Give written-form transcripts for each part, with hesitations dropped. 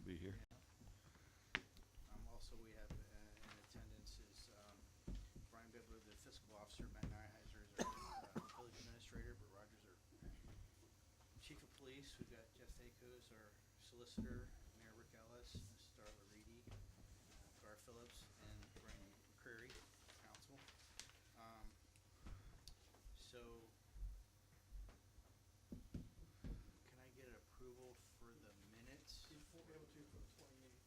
be here. Also, we have in attendance is Brian Bibler, the fiscal officer, Matt Nyheiser is our village administrator, but Rogers our chief of police. We've got Jeff Fakos, our solicitor, Mayor Rick Ellis, Starla Reedy, Gar Phillips, and Brian McCreary, counsel. So, can I get approval for the minutes? You won't be able to for the 28th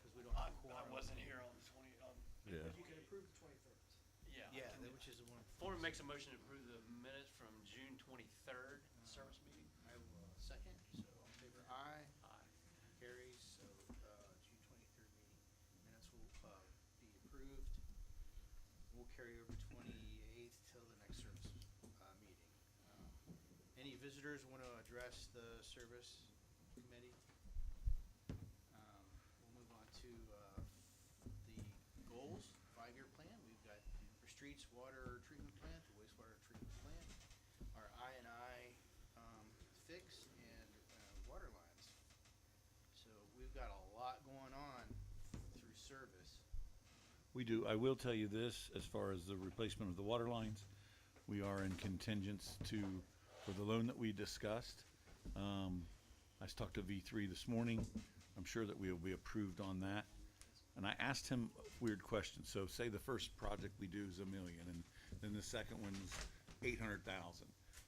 Because we don't have a I quorum. wasn't here on the 20, Yeah. but you can approve the 23rd. yeah. Yeah, which is the one. Ford makes a motion to approve the minutes from June 23rd service meeting. I will second. So, all in favor, aye. Aye. Carries, so, June 23rd meeting minutes will, be approved. We'll carry over 28th till the next service, meeting. Any visitors want to address the service committee? We'll move on to, the goals, 5-year plan. We've got our streets, water treatment plant, the wastewater treatment plant, our I&I, fix, and, water lines. So we've got a lot going on through service. We do. I will tell you this, as far as the replacement of the water lines, we are in contingents for the loan that we discussed. I talked to V3 this morning. I'm sure that we will be approved on that. And I asked him a weird question. So say the first project we do is $1 million, and then the second one's $800,000.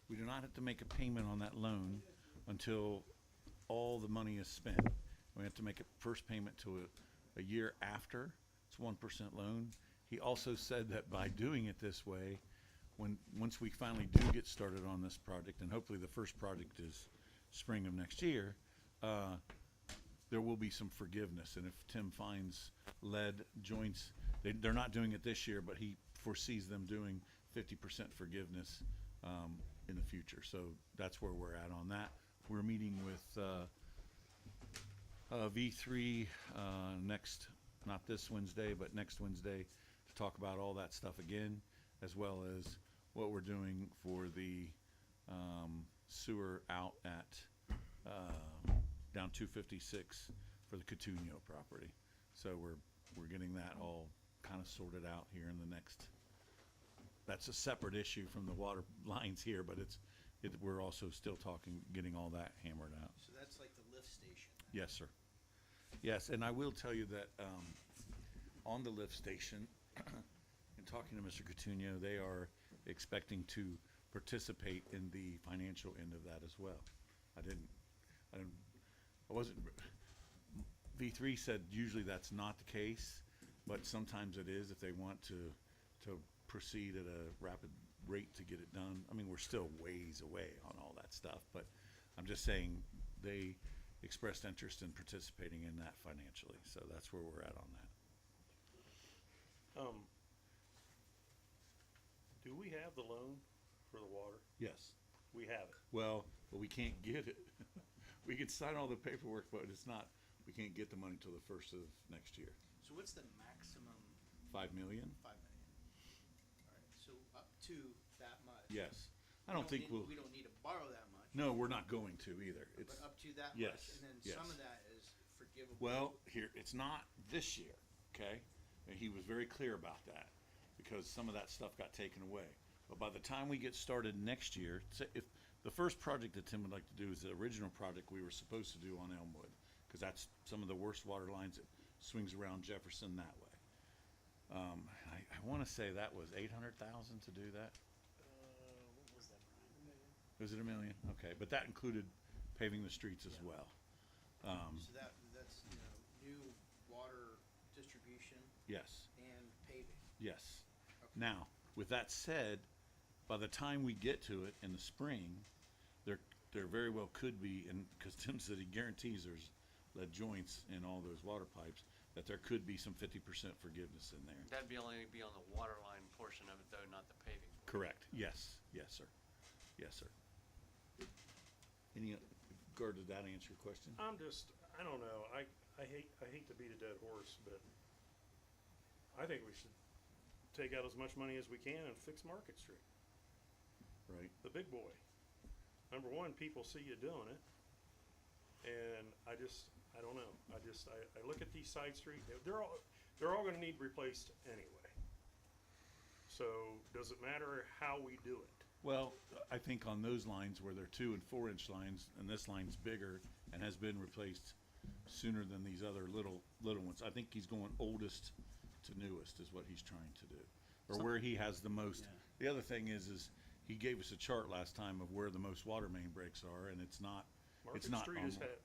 We do not have to make a payment on that loan until all the money is spent. We have to make a first payment to a year after. It's 1% loan. He also said that by doing it this way, once we finally do get started on this project, and hopefully the first project is spring of next year, there will be some forgiveness. And if Tim finds lead joints, they're not doing it this year, but he foresees them doing 50% forgiveness in the future. So that's where we're at on that. We're meeting with V3 not this Wednesday, but next Wednesday, to talk about all that stuff again, as well as what we're doing for the sewer out at down 256 for the Coutinho property. So we're getting that all kind of sorted out here in the next. That's a separate issue from the water lines here, but we're also still talking, getting all that hammered out. So that's like the lift station. Yes, sir. Yes, and I will tell you that on the lift station, in talking to Mr. Coutinho, they are expecting to participate in the financial end of that as well. I wasn't. V3 said usually that's not the case, but sometimes it is if they want to proceed at a rapid rate to get it done. I mean, we're still ways away on all that stuff, but I'm just saying they expressed interest in participating in that financially. So that's where we're at on that. Do we have the loan for the water? Yes. We have it. Well, but we can't get it. We can sign all the paperwork, but we can't get the money till the first of next year. So what's the maximum? 5 million? 5 million. All right, so up to that much. Yes. I don't think we don't need to borrow that much. No, we're not going to either. But up to that yes, much, and then yes. some of that is forgivable. Well, here, it's not this year, okay? And he was very clear about that, because some of that stuff got taken away. But by the time we get started next year, if the first project that Tim would like to do is the original project we were supposed to do on Elmwood, because that's some of the worst water lines that swings around Jefferson that way. I want to say that was 800,000 to do that. What was that, Brian? Was it $1 million? Okay, but that included paving the streets as well. So that's, new water distribution Yes, and paving. yes. Okay. Now, with that said, by the time we get to it in the spring, there very well could be, and because Tim said he guarantees there's lead joints in all those water pipes, that there could be some 50% forgiveness in there. That'd only be on the water line portion of it, though, not the paving. Correct. Yes. Yes, sir. Yes, sir. Any regard to that answer your question? I don't know. I hate to beat a dead horse, but I think we should take out as much money as we can and fix Market Street. Right. The big boy. Number one, people see you doing it. And I don't know. I look at these side street, they're all gonna need replaced anyway. So, does it matter how we do it? Well, I think on those lines where they're 2 and 4 inch lines, and this line's bigger and has been replaced sooner than these other little ones, I think he's going oldest to newest is what he's trying to do, or where he has the most. Yeah. The other thing is he gave us a chart last time of where the most water main breaks are, and it's not. Market not Street on has one. had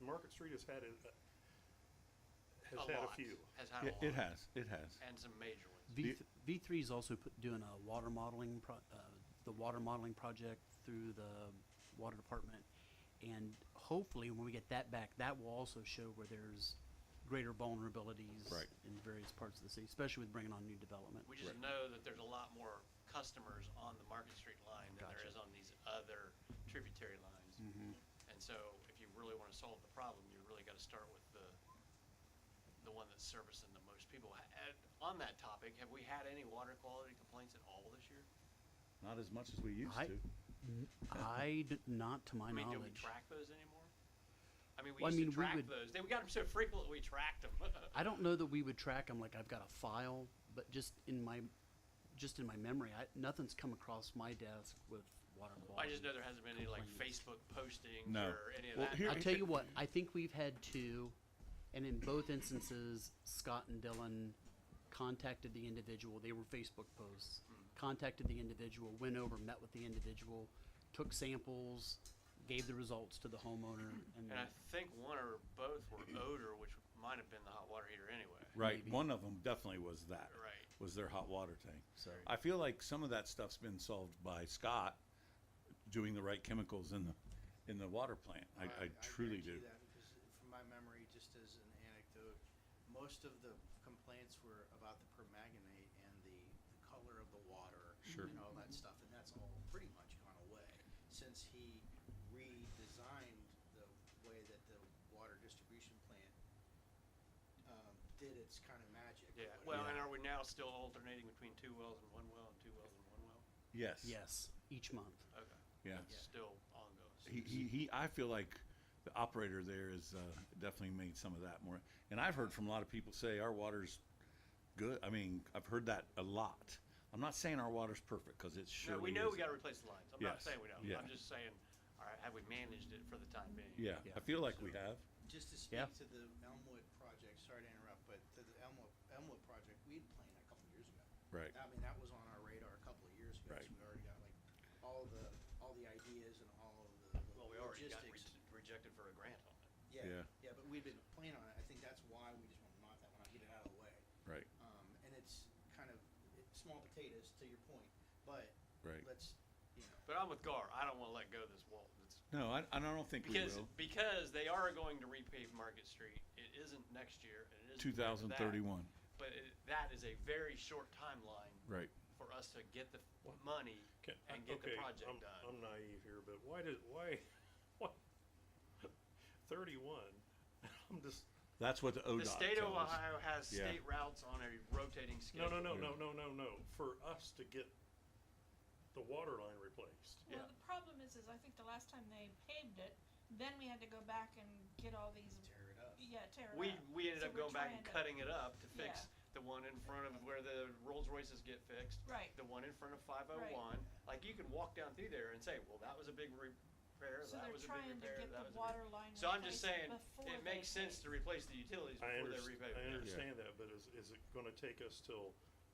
a lot. few. Has had a lot. It has. And some major ones. V3 is also doing a water modeling, the water modeling project through the water department. And hopefully when we get that back, that will also show where there's greater vulnerabilities Right. in various parts of the city, especially with bringing on new development. We just Right. know that there's a lot more customers on the Market Street line than there Gotcha. is on these other tributary lines. And so if you really want to solve the problem, you really got to start with the one that's servicing the most people. On that topic, have we had any water quality complaints at all this year? Not as much as we used I- to. Not to my I mean, do we knowledge. track those anymore? I mean, we Well, I used mean, to we track would- those. We got them so frequently, we tracked them. I don't know that we would track them like I've got a file, but just in my memory, nothing's come across my desk with water quality. I just know there hasn't been any like complaints. Facebook postings No. or any of Well, that. here- I'll tell you what, I think we've had 2, and in both instances, Scott and Dylan contacted the individual. They were Facebook posts. Contacted the individual, went over, met with the individual, took samples, gave the results to the homeowner, and And I think one or both were odor, which might have been the hot water heater anyway. Right. Maybe. One of them definitely was that. Right. Was their hot water tank. so. I feel like some of that stuff's been solved by Scott doing the right chemicals in the water plant. I truly do. guarantee that because from my memory, just as an anecdote, most of the complaints were about the permanganate and the color of the water Sure. and all that stuff, and that's all pretty much gone away since he redesigned the way that the water distribution plant did its kind of magic. or Yeah. whatever. Well, Yeah. and are we now still alternating between 2 wells and 1 well and 2 wells and 1 well? Yes. Yes, each month. Okay. Yeah. That's still ongoing. I feel like the operator there is definitely made some of that more. And I've heard from a lot of people say our water's good. I mean, I've heard that a lot. I'm not saying our water's perfect because it No, surely we know is. we got to replace the lines. I'm not Yes. saying we don't. Yeah. I'm just saying, all right, have we managed it for the time being? Yeah, Yeah. I feel like we have. Just to speak Yeah. to the Elmwood project, sorry to interrupt, but to the Elmwood project, we had planned a couple years ago. Right. I mean, that was on our radar a couple of years ago, Right. so we already got like all the ideas and all of the Well, we already got logistics. rejected for a grant on it. Yeah. But we've been planning on it. I think that's why we just want to knock that one out, get it out of the way. Right. And it's kind of small potatoes to your point, but Right. let's, But I'm with Gar. I don't want to let go of this wall. No, I don't think we will. Because they are going to repave Market Street. It isn't next year. And it isn't the year after that, 2031. But that is a very short timeline Right. for us to get the money Okay, and get the okay, project I'm done. naive here, but why 31? I'm just, That's what the ODOT The state of tells us. Ohio has Yeah. state routes on a rotating schedule. no. For us to get the water line replaced. Yeah. Well, the problem is I think the last time they paved it, then we had to go back and get all these, tear it up. tear it We up. ended So up we're going back trying and to- cutting it up to fix Yeah. the one in front of where the Rolls Royces get fixed. Right. The one in front of 501. Like you can walk down through there and say, well, that was a big repair. So that they're was a big trying to repair. get That the was a big. water line So I'm just replaced saying, before it they makes sense pave. to replace the utilities before they repave. I it. understand that, but is it gonna take us till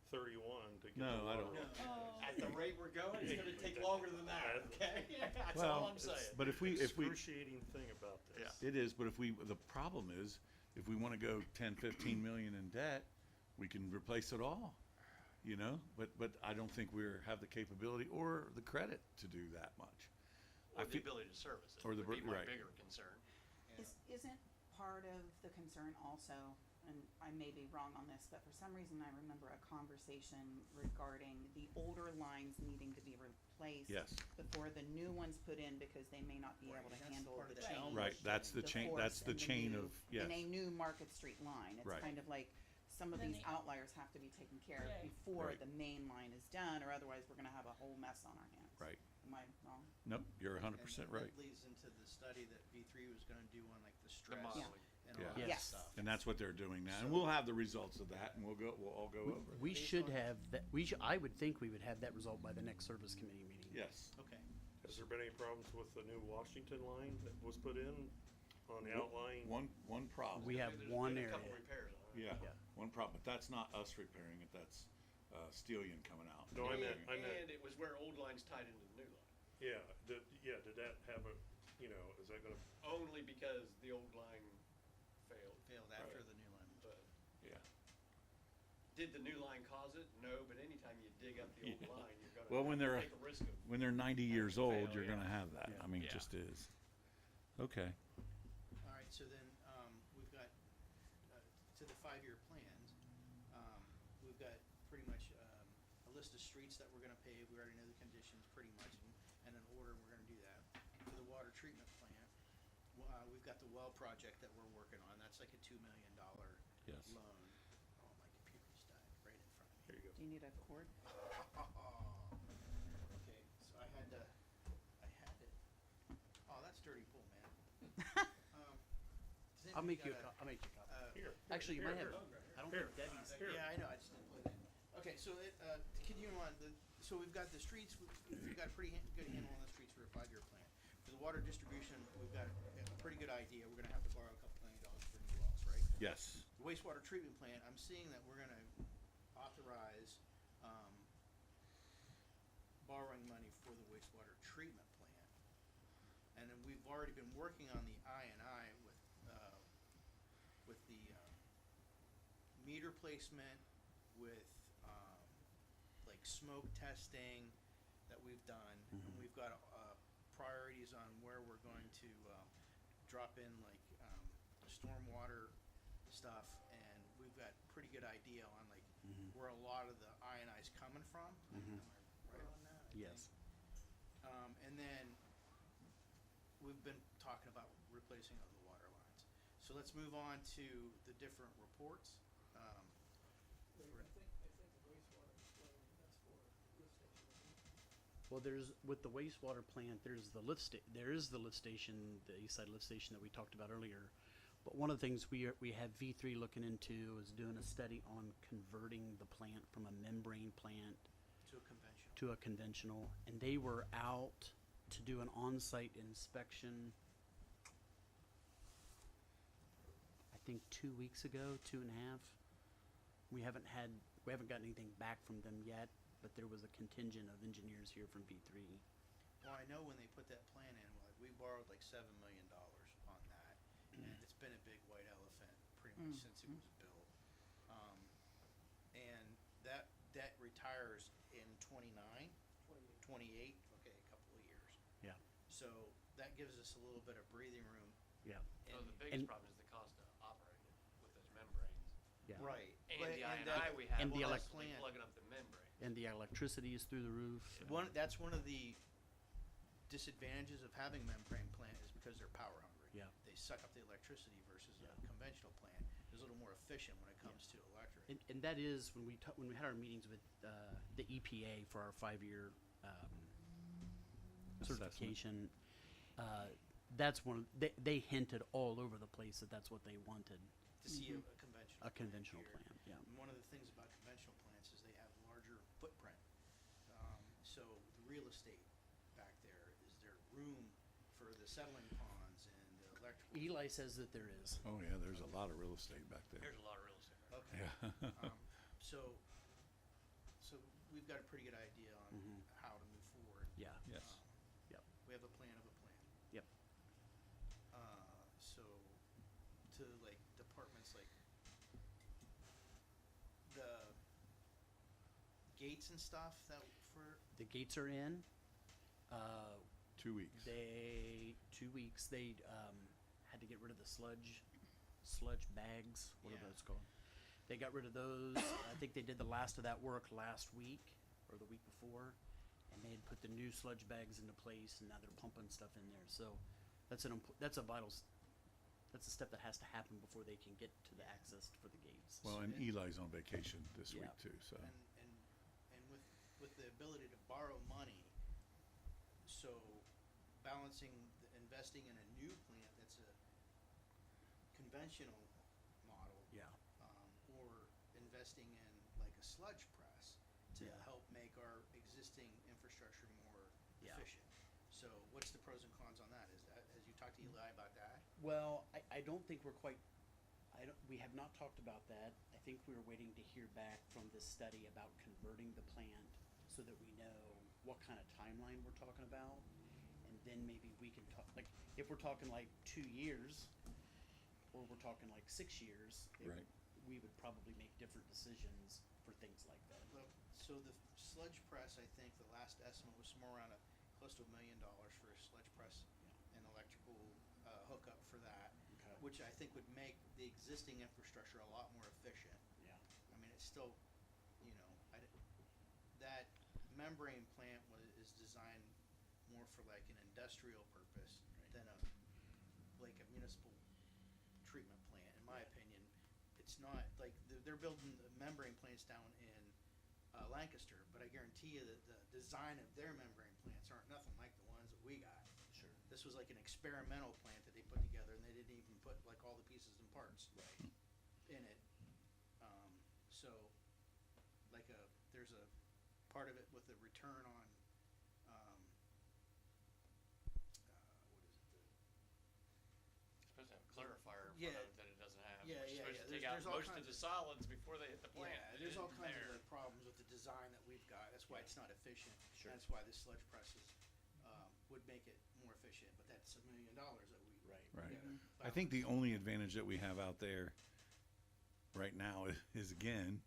31 to get No, the I water don't. line? Oh. At the rate we're going, it's going to take longer than that. Okay, that's Well, all I'm saying. But if we Excruciating thing about this. Yeah. it is, but the problem is if we want to go 10, 15 million in debt, we can replace it all. You know, but I don't think we have the capability or the credit to do that much. Or I the feel- ability to service it or the would be my right. bigger concern. Isn't part of the concern also, and I may be wrong on this, but for some reason I remember a conversation regarding the older lines needing to be replaced Yes. before the new ones put in because they may not be able to That's handle part of the the change. challenge. Right, that's the chain. force That's the and chain new- of yes. In a new Market Street line, it's Right. kind of like some of Then these the- outliers have to be taken care of Right. before Right. the main line is done, or otherwise we're gonna have a whole mess on our hands. Right. Am I wrong? Nope, you're And 100% right. that leads into the study that V3 was gonna do on like the The stress. modeling. and all Yeah. that Yes. stuff. And that's what they're doing now. And So- we'll have the results of that and we'll all go over it. We Based should on- have that, I would think we would have that result by the next service committee meeting. Yes. Okay. Has there been any problems with the new Washington line that was put in on the outlying? One problem. We have one area. repairs on it. Yeah, Yeah. one problem, but that's not us repairing it, that's, Stelion coming out. No, I meant, And it was where old lines tied into the new line. did that have a, is that gonna, Only because the old line failed. Failed after Right. the new line. But Yeah. did the new line cause it? No, but anytime you dig up the old Yeah. line, you're gonna Well, when they're- take a risk of. When they're 90 years old, Fail, you're yeah. gonna have that, Yeah. I mean, it Yeah. just is. Okay, All right, so then, we've got, to the 5-year plans, we've got pretty much, a list of streets that we're gonna pave, we already know the conditions pretty much, and an order, and we're gonna do that. For the water treatment plant, we've got the well project that we're working on, that's like a $2 million yes. loan. Oh, my computer's died right in front of me. there you go. Do you need a cord? Okay, so I had it. Oh, that's dirty pool, man. Does I'll anybody make you a got I'll make you a copy. Here. Actually, you might have, here. I don't Here. think Debbie's. Here. Yeah, I know, I just didn't put it in. Okay, so to continue on, so we've got the streets, we've got a pretty good handle on the streets for a 5-year plan. For the water distribution, we've got a pretty good idea, we're gonna have to borrow a couple $1 million for new wells, right? Yes, The wastewater treatment plant, I'm seeing that we're gonna authorize, borrowing money for the wastewater treatment plant. And then we've already been working on the I&I with the, meter placement, with, like smoke testing that we've done. And we've got, priorities on where we're going to, drop in like, stormwater stuff, and we've got pretty good idea on like where a lot of the I&I's coming from. Am I right on that? I Yes. think? And then we've been talking about replacing of the water lines. So let's move on to the different reports. Well, there's, with the wastewater plant, there is the lift station, the east side lift station that we talked about earlier. But one of the things we have V3 looking into is doing a study on converting the plant from a membrane plant To a conventional. to a conventional. And they were out to do an on-site inspection, I think 2 weeks ago, 2.5. We haven't gotten anything back from them yet, but there was a contingent of engineers here from V3. Well, I know when they put that plan in, like, we borrowed like $7 million on that, and it's been a big white elephant pretty much since it was built. And that debt retires in 28, okay, a couple of years. Yeah. So that gives us a little bit of breathing room. Yeah. So And- the biggest and- problem is the cost to operate it with those membranes. Yeah. Right. And But- the that- I&I we have, and the we're elec- constantly plugging up the membrane. And the electricity is through the roof. That's one of the disadvantages of having membrane plant is because they're power hungry. Yeah. They suck up the electricity versus Yeah. a conventional plant is a little more efficient when it comes to electric. And that is when when we had our meetings with the EPA for our 5-year Assessment. certification. That's one. They hinted all over the place that that's what they wanted, To see a conventional. a conventional here. plant. Yeah. And one of the things about conventional plants is they have larger footprint. So the real estate back there, is there room for the settling ponds and the electrical? Eli says that there is. oh yeah, there's a lot of real estate back there. There's a lot of real estate. Okay. Yeah. So we've got a pretty good idea on how to move forward. Yeah. Yes. Yep. We have a plan of a plan. Yep. So to like departments like the gates and stuff that for, The gates are in. 2 weeks. 2 weeks. They had to get rid of the sludge bags. What Yeah. are those called? They got rid of those. I think they did the last of that work last week or the week before, and they had put the new sludge bags into place, and now they're pumping stuff in there. So that's that's a vital. That's a step that has to happen before they can get to the access for the gates. Well, and Eli's on vacation this Yeah. week too, so. and with the ability to borrow money, so balancing investing in a new plant that's a conventional model. Yeah. Or investing in like a sludge press to Yeah. help make our existing infrastructure more Yeah. efficient. So what's the pros and cons on that? Is that, has you talked to Eli about that? Well, I don't think we're quite, we have not talked about that. I think we're waiting to hear back from this study about converting the plant so that we know what kind of timeline we're talking about. And then maybe we can talk, like, if we're talking like 2 years, or we're talking like 6 years, Right. we would probably make different decisions for things like that. Well, so the sludge press, I think the last estimate was somewhere around close to $1 million for a sludge press and electrical hookup for that, Okay. which I think would make the existing infrastructure a lot more efficient. Yeah. I mean, it's still, you know, that membrane plant is designed more for like an industrial purpose than like a municipal treatment plant, in my opinion. It's not like they're building the membrane plants down in Lancaster, but I guarantee you that the design of their membrane plants aren't nothing like the ones that we got. Sure. This was like an experimental plant that they put together, and they didn't even put like all the pieces and parts in it. So, like there's a part of it with a return on, Supposed to have a clarifier in Yeah. front of it that it doesn't have. Yeah, We're yeah, supposed yeah. to take There's out all most of kinds the of- solids before they hit the plant. yeah, It there's all isn't kinds of there. like problems with the design that we've got. That's why it's not efficient. Sure. That's why the sludge presses would make it more efficient. But that's $1 million that we Right. Right. gotta I think the balance. only advantage that we have out there right now is again,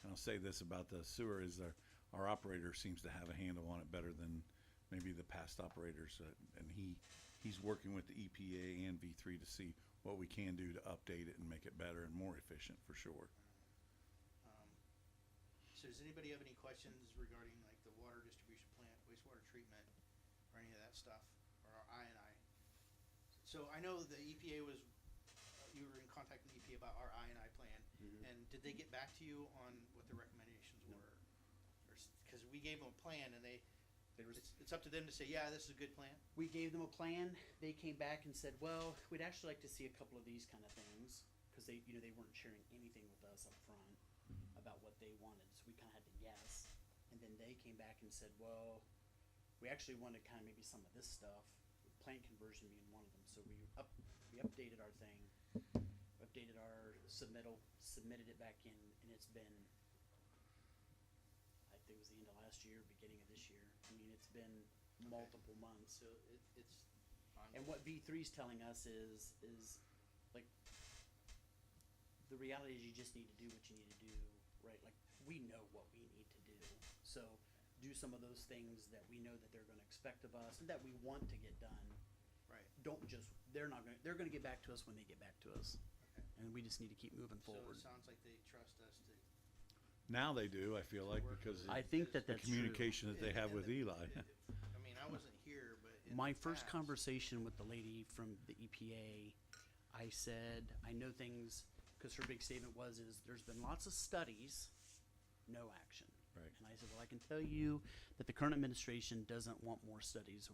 and I'll say this about the sewer, is our operator seems to have a handle on it better than maybe the past operators. And he's working with the EPA and V3 to see what we can do to update it and make it better and more efficient for sure. So does anybody have any questions regarding like the water distribution plant, wastewater treatment, or any of that stuff, or our I&I? So I know the EPA was, you were in contact with the EPA about our I&I plan, and did they get back to you on what the recommendations were? Because we gave them a plan, and it's up to them to say, yeah, this is a good plan. We gave them a plan. They came back and said, well, we'd actually like to see a couple of these kind of things, because they weren't sharing anything with us up front about what they wanted. So we kind of had to guess. And then they came back and said, well, we actually wanted kind of maybe some of this stuff, plant conversion being one of them. So we updated our thing, updated our submitted it back in, and it's been, I think it was the end of last year, beginning of this year. I mean, it's been multiple months. So it's on. And what V3's telling us is like, the reality is you just need to do what you need to do, right? Like, we know what we need to do. So do some of those things that we know that they're gonna expect of us and that we want to get done. Right. Don't just, they're gonna get back to us when they get back to us. Okay. And we just need to keep moving So forward. it sounds like they trust us to. Now they do, I feel like, work because with I it. think that the that's true. communication that they have with Eli. I mean, I wasn't here, but in My the first past- conversation with the lady from the EPA, I said, I know things, because her big statement is there's been lots of studies, no action. Right. And I said, well, I can tell you that the current administration doesn't want more studies.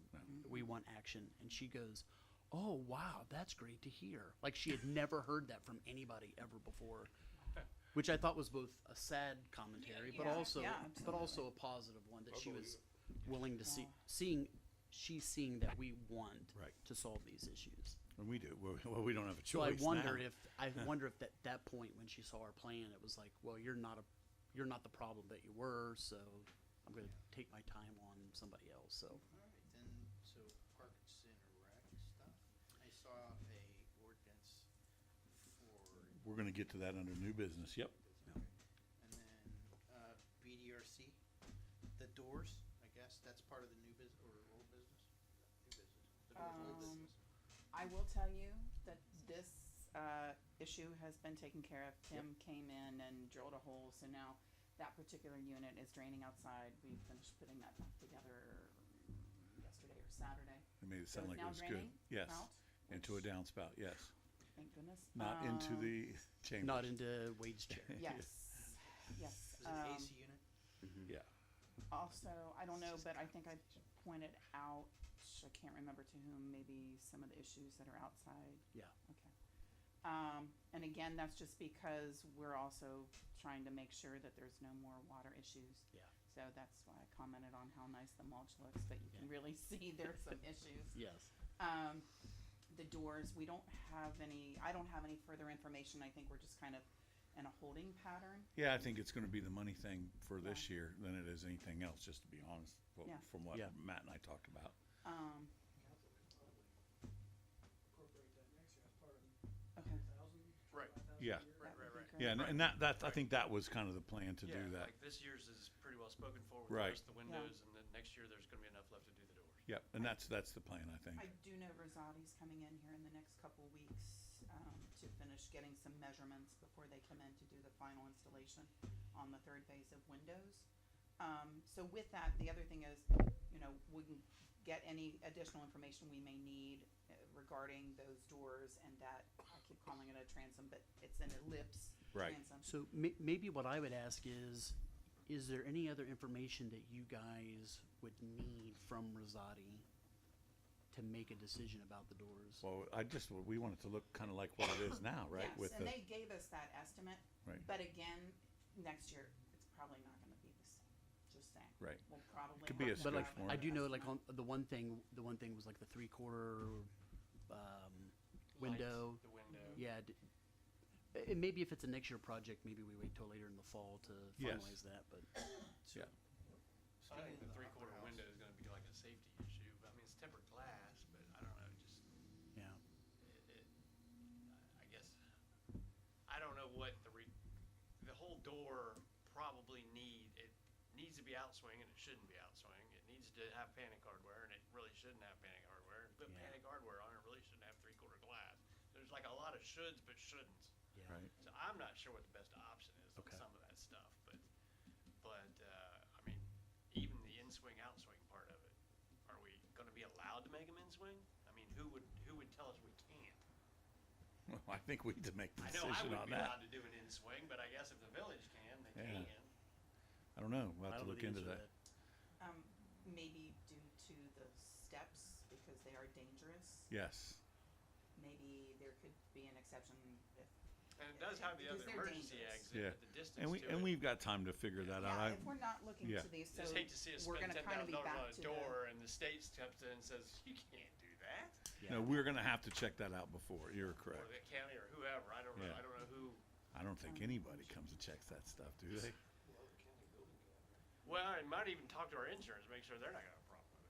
We want action. And she goes, oh, wow, that's great to hear. Like, she had never heard that from anybody ever before. Which I thought was both a sad commentary, but Yeah, also yeah, but also a positive one that I she was believe willing to Wow. she's seeing that we want Right. to solve these issues. And we do. Well, we don't have a So choice I wonder now. if at that point when she saw our plan, it was like, well, you're not the problem that you were, so I'm going to take my time on somebody else. So All right, then, so Parks and Rec stuff. I saw a ordinance for. We're gonna get to that under new business, yep. And then, BDRC, the doors, I guess, that's part of the new business, or old business? New business, the doors, old business. I will tell you that this issue has been taken care of. Tim came in and drilled a hole, so now that particular unit is draining outside. We finished putting that back together yesterday or Saturday. It made it So sound it's like now it was good. draining Yes, out, into a which- downspout, yes. Thank goodness. Not into the chambers. not into Wade's chair. Yes, yes. Is it an AC unit? Yeah. Also, I don't know, but I think I pointed out, I can't remember to whom, maybe some of the issues that are outside. Yeah. Okay. And again, that's just because we're also trying to make sure that there's no more water issues. Yeah. So that's why I commented on how nice the mulch looks, but you can really see there's some issues. Yes. The doors, we don't have any, I don't have any further information. I think we're just kind of in a holding pattern. Yeah, I think it's gonna be the money thing for this Yeah. year than it is anything else, just to be honest, Yeah. from what Yeah. Matt and I talked about. Okay. Right. Yeah. That would be Right. great. Yeah, and that, I think that was kind of the plan to do Yeah, that. like this year's is pretty well spoken for with Right. just the windows, and then next year there's gonna be enough left to do the doors. Yep, and that's the plan, I think. I do know Rosati's coming in here in the next couple weeks, to finish getting some measurements before they come in to do the final installation on the third phase of windows. So with that, the other thing is, we can get any additional information we may need regarding those doors and that, I keep calling it a transom, but it's an ellipse Right. transom. So maybe what I would ask is there any other information that you guys would need from Rosati to make a decision about the doors? Well, we want it to look kind of like what it is now, right? Yes, With and the, they gave us that estimate. Right. But again, next year, it's probably not gonna be the same, just saying. Right. We'll probably Could be have a to But like, have more. I an do know, like, estimate. on the one thing was like the 3/4 window. Lights, the window. Yeah. And maybe if it's a next year project, maybe we wait till later in the fall to Yes. finalize that. But yeah. I think the three-quarter window is gonna be like a safety issue. I mean, it's tempered glass, but I don't know, yeah, I guess, I don't know what the whole door probably needs to be outswing, and it shouldn't be outswing. It needs to have panic hardware, and it really shouldn't have panic hardware. And put Yeah. panic hardware on it, really shouldn't have three-quarter glass. There's like a lot of shoulds but shouldn'ts. yeah. Right. So I'm not sure what the best option is Okay. on some of that stuff, but I mean, even the in-swing, outswing part of it, are we gonna be allowed to make them in-swing? I mean, who would tell us we can't? Well, I think we need to make the I know I decision wouldn't on be allowed that. to do an in-swing, but I guess if the village can, they Yeah. can. I don't know. We'll I have to don't know look the into answer to that. Maybe due to the steps, because they are dangerous, Yes. maybe there could be an exception if. And it does have the Because other they're emergency dangerous. exit, Yeah. but the distance And to it. we've got time to figure that out. Yeah, I, if we're not looking yeah. to these, so Just hate to see us we're spend gonna kinda be $10,000 back on a to door and the state steps in and says, you can't do that. Yeah. no, we're gonna have to check that out before. You're Or correct. the county or whoever, I don't know, Yeah. I don't know who. I don't think anybody comes and checks that stuff, do they? Well, I might even talk to our insurance, make sure they're not gonna have a problem with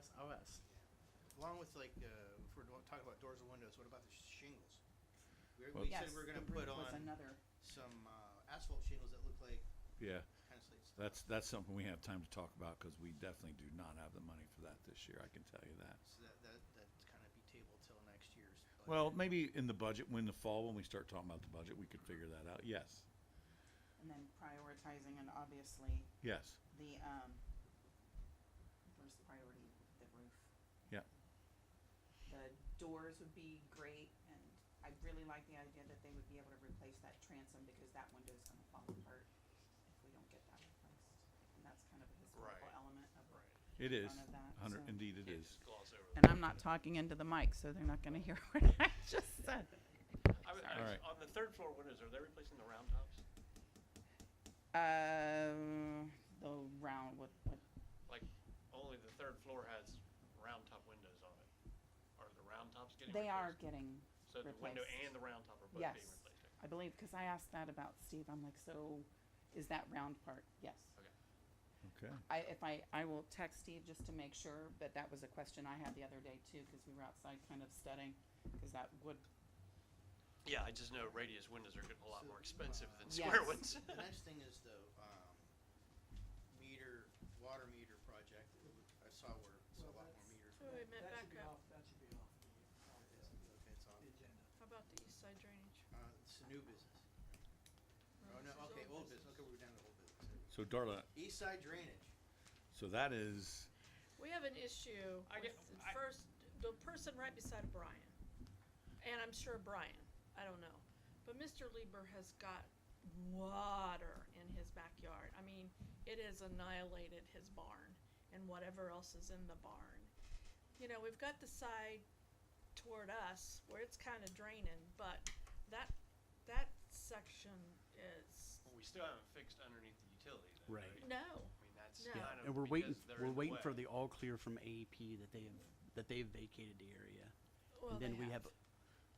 it. I'll ask. Along with like, if we're talking about doors and windows, what about the shingles? Well- We Yes, said we're the gonna roof put was on another, some, asphalt shingles that look like Yeah. kind of slate. That's something we have time to talk about because we definitely do not have the money for that this year. I can tell you that. So that's kind of be tabled till next year's. budget. Well, maybe in the budget, when the fall, when we start talking about the budget, we could figure that out. Yes. and then prioritizing, and obviously, Yes. the, first priority, the roof. Yeah. The doors would be great, and I really like the idea that they would be able to replace that transom, because that window's gonna fall apart if we don't get that replaced. And that's kind of a historical Right. element of It is. front of that, Indeed, it Can't is. just gloss over And I'm not talking into the mic, so they're not gonna hear what I just said. All right. On the third floor windows, are they replacing the round tops? The round, what, Like, only the third floor has round top windows on it. Are the round tops getting they are replaced? getting, So the window replaced. and the round top are both Yes. being replaced. Okay. I believe, cause I asked that about Steve, I'm like, so, is that round part? Yes. Okay. I will text Steve just to make sure, but that was a question I had the other day too, cause we were outside kind of studying, cause that would, Yeah, I just know radius windows are getting a lot So, more expensive than Yes. square ones. The next thing is the, water meter project. I saw where it's a lot more meters. So we meant back up. That should be off Okay, it's on. the agenda. How about the east side drainage? It's a new business. Oh, no, this is okay, old old business. Okay, we're down to old business. So Darla, East side drainage. so that is, We have an issue I with get- the first, the person right beside Brian. And I'm sure Brian, I don't know. But Mr. Lieber has got water in his backyard. I mean, it has annihilated his barn and whatever else is in the barn. You know, we've got the side toward us where it's kind of draining, but that section is, Well, we still haven't fixed underneath the utility then, Right. right? no, I mean, that's No. kind of And we're because they're in waiting for way. the all clear from AEP that they've vacated the area. well, And then they we have,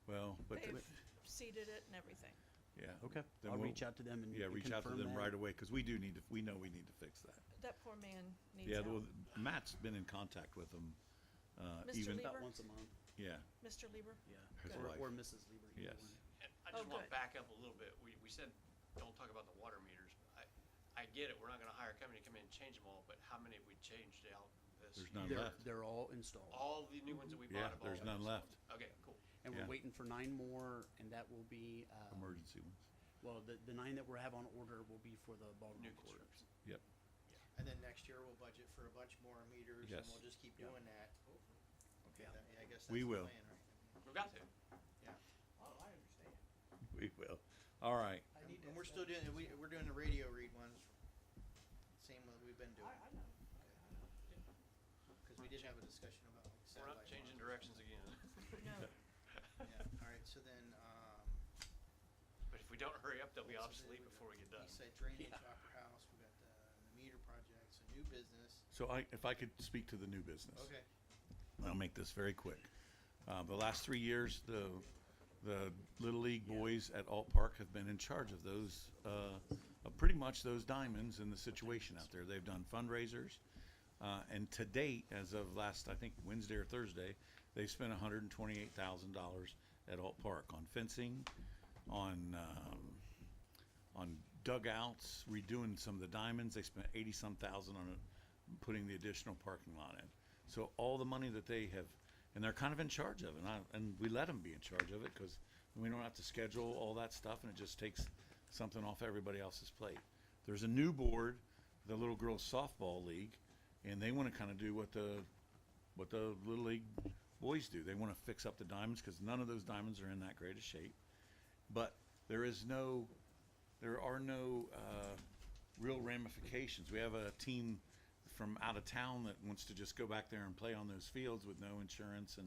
Well, but, they've seeded it and everything. yeah. okay, Then I'll we'll- reach out to them and Yeah, and reach out to confirm them that. right away, cause we know we need to fix that. That poor man needs Yeah, help. well, Matt's been in contact with them, Mr. even, Lieber? About once a month, yeah, Mr. Lieber? yeah. His Or, wife. or Mrs. Lieber. either Yes. one. And I Oh, just want good. to back up a little bit. We said, don't talk about the water meters. I get it, we're not gonna hire a company to come in and change them all, but how many have we changed out this There's year? none They're, left. they're all installed. All the new ones that we Yeah, bought have all there's been none installed? left. Okay, cool. And Yeah. we're waiting for 9 more, and that will be, Emergency ones. well, the 9 that we have on order will be for the Baltimore New court. construction. Yep. And then next year we'll budget for a bunch more meters, and Yes. we'll just keep Yeah. doing that. Okay, Yeah. I guess that's We the will. plan, right? We've got to. Yeah. Oh, I understand. We will. All right. And we're still doing, we're doing the radio read ones, same way we've been doing. I know. Cause we did have a discussion about like We're not satellite changing monitors. directions again. No, Yeah, alright, so then, But if we don't hurry up, they'll be so then obsolete we got before we get done. Eastside drainage, Yeah. Opera House, we got the meter projects, a new business. So if I could speak to the new business. Okay. I'll make this very quick. The last 3 years, the Little League boys at Alt Park have been in charge of those, of pretty much those diamonds and the situation out there. They've done fundraisers, and to date, as of last, I think Wednesday or Thursday, they spent $128,000 at Alt Park on fencing, on dugouts, redoing some of the diamonds. They spent 80-some thousand on it, putting the additional parking lot in. So all the money that they have, and they're kind of in charge of it, and we let them be in charge of it because we don't have to schedule all that stuff, and it just takes something off everybody else's plate. There's a new board, the Little Girls Softball League, and they want to kind of do what the Little League boys do. They want to fix up the diamonds because none of those diamonds are in that great a shape. But there are no real ramifications. We have a team from out of town that wants to just go back there and play on those fields with no insurance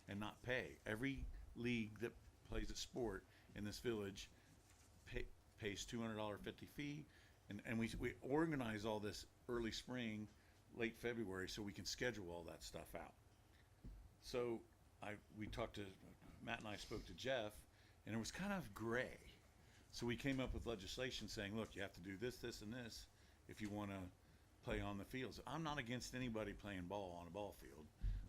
and not pay. Every league that plays a sport in this village pays $200 fee, and we organize all this early spring, late February, so we can schedule all that stuff out. So Matt and I spoke to Jeff, and it was kind of gray. So we came up with legislation saying, look, you have to do this, this, and this if you want to play on the fields. I'm not against anybody playing ball on a ball field,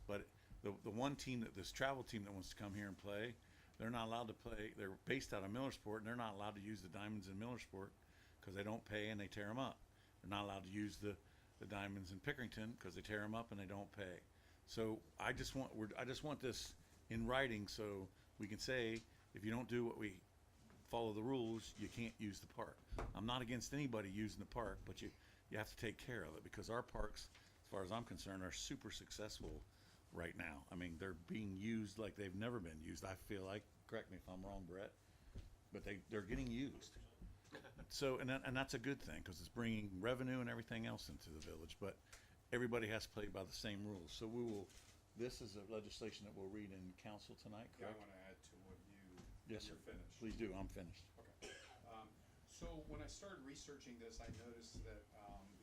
but the one team, this travel team that wants to come here and play, they're not allowed to play. They're based out of Millersport, and they're not allowed to use the diamonds in Millersport because they don't pay and they tear them up. They're not allowed to use the diamonds in Pickerington because they tear them up and they don't pay. So I just want this in writing so we can say, if you don't do what we follow the rules, you can't use the park. I'm not against anybody using the park, but you have to take care of it because our parks, as far as I'm concerned, are super successful right now. I mean, they're being used like they've never been used. I feel like, correct me if I'm wrong, Brett, but they're getting used. So, and that's a good thing because it's bringing revenue and everything else into the village. But everybody has to play by the same rules. So this is a legislation that we'll read in council tonight, Yeah, I correct? wanna add to what you, Yes, you're sir. finished. Please do. I'm finished. Okay. So when I started researching this, I noticed that,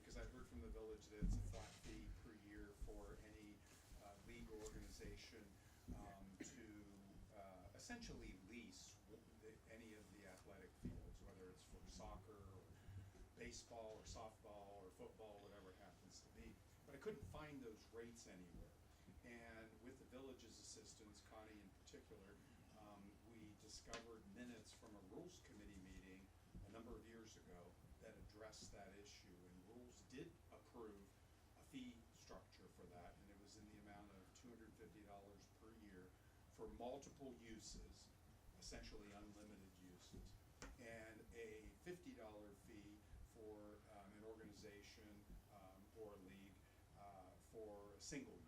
because I've heard from the village that it's a flat fee per year for any, league or organization, to, essentially lease any of the athletic fields, whether it's for soccer or baseball or softball or football, whatever it happens to be. But I couldn't find those rates anywhere. And with the village's assistance, Connie in particular, we discovered minutes from a rules committee meeting a number of years ago that addressed that issue. And rules did approve a fee structure for that, and it was in the amount of $250 per year for multiple uses, essentially unlimited uses, and a $50 fee for an organization or a league for single use.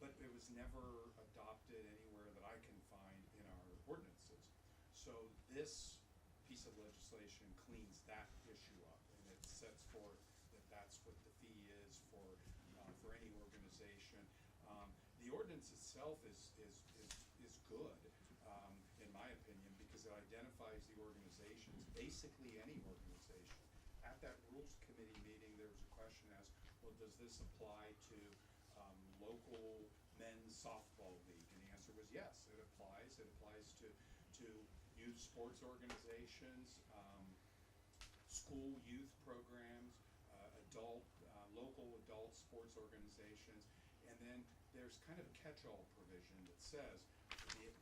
But it was never adopted anywhere that I can find in our ordinances. So this piece of legislation cleans that issue up, and it sets forth that that's what the fee is for any organization. The ordinance itself is is good, in my opinion, because it identifies the organizations, basically any organization. At that rules committee meeting, there was a question asked, well, does this apply to local men's softball league? And the answer was yes, it applies. It applies to youth sports organizations, school youth programs, local adult sports organizations. And then there's kind of a catch-all provision that says,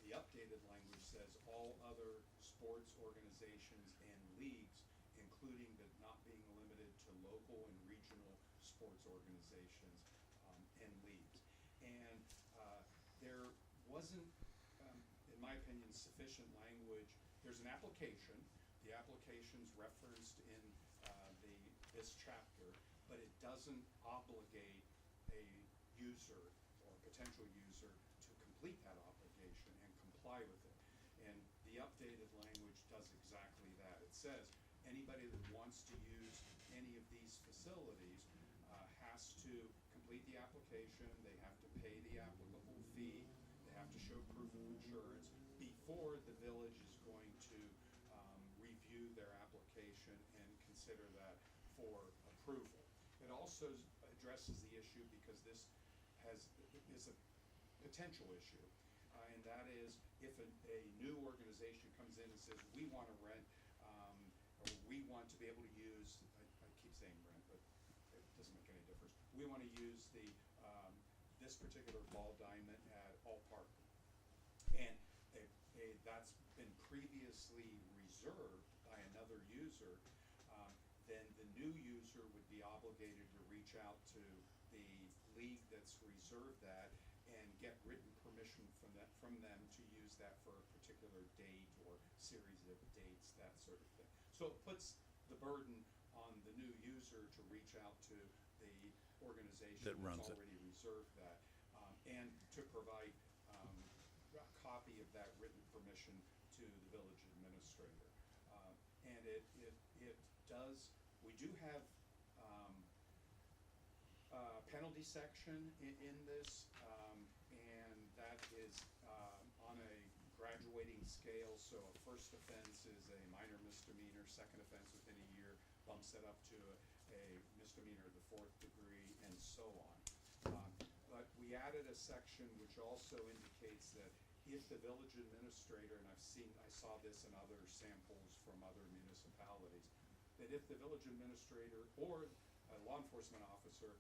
the updated language says all other sports organizations and leagues, including but not being limited to local and regional sports organizations and leagues. And there wasn't, in my opinion, sufficient language. There's an application. The application's referenced in this chapter, but it doesn't obligate a user or potential user to complete that obligation and comply with it. And the updated language does exactly that. It says anybody that wants to use any of these facilities has to complete the application, they have to pay the applicable fee, they have to show proof of insurance before the village is going to review their application and consider that for approval. It also addresses the issue because this is a potential issue, and that is if a new organization comes in and says, we want to rent, or we want to be able to use, I keep saying rent, but it doesn't make any difference. We want to use this particular ball diamond at All Park. And that's been previously reserved by another user, then the new user would be obligated to reach out to the league that's reserved that and get written permission from them to use that for a particular date or series of dates, that sort of thing. So it puts the burden on the new user to reach out to the organization That runs that's it. already reserved that, and to provide a copy of that written permission to the village administrator. And it does, we do have penalty section in this, and that is on a graduating scale. So a first offense is a minor misdemeanor, second offense within a year bumps it up to a misdemeanor of the 4th degree, and so on. But we added a section which also indicates that if the village administrator, and I saw this in other samples from other municipalities, that if the village administrator or a law enforcement officer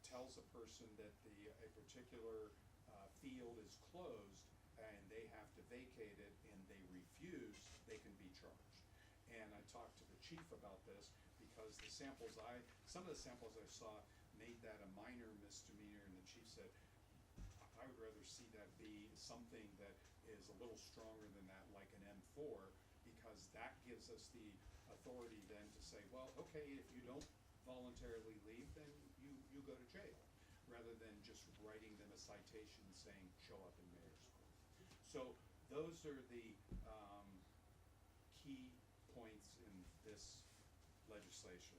tells a person that a particular field is closed and they have to vacate it and they refuse, they can be charged. And I talked to the chief about this because some of the samples I saw made that a minor misdemeanor, and the chief said, I would rather see that be something that is a little stronger than that, like an M4, because that gives us the authority then to say, well, okay, if you don't voluntarily leave, then you go to jail, rather than just writing them a citation saying, show up in mayor's court. So those are the key points in this legislation.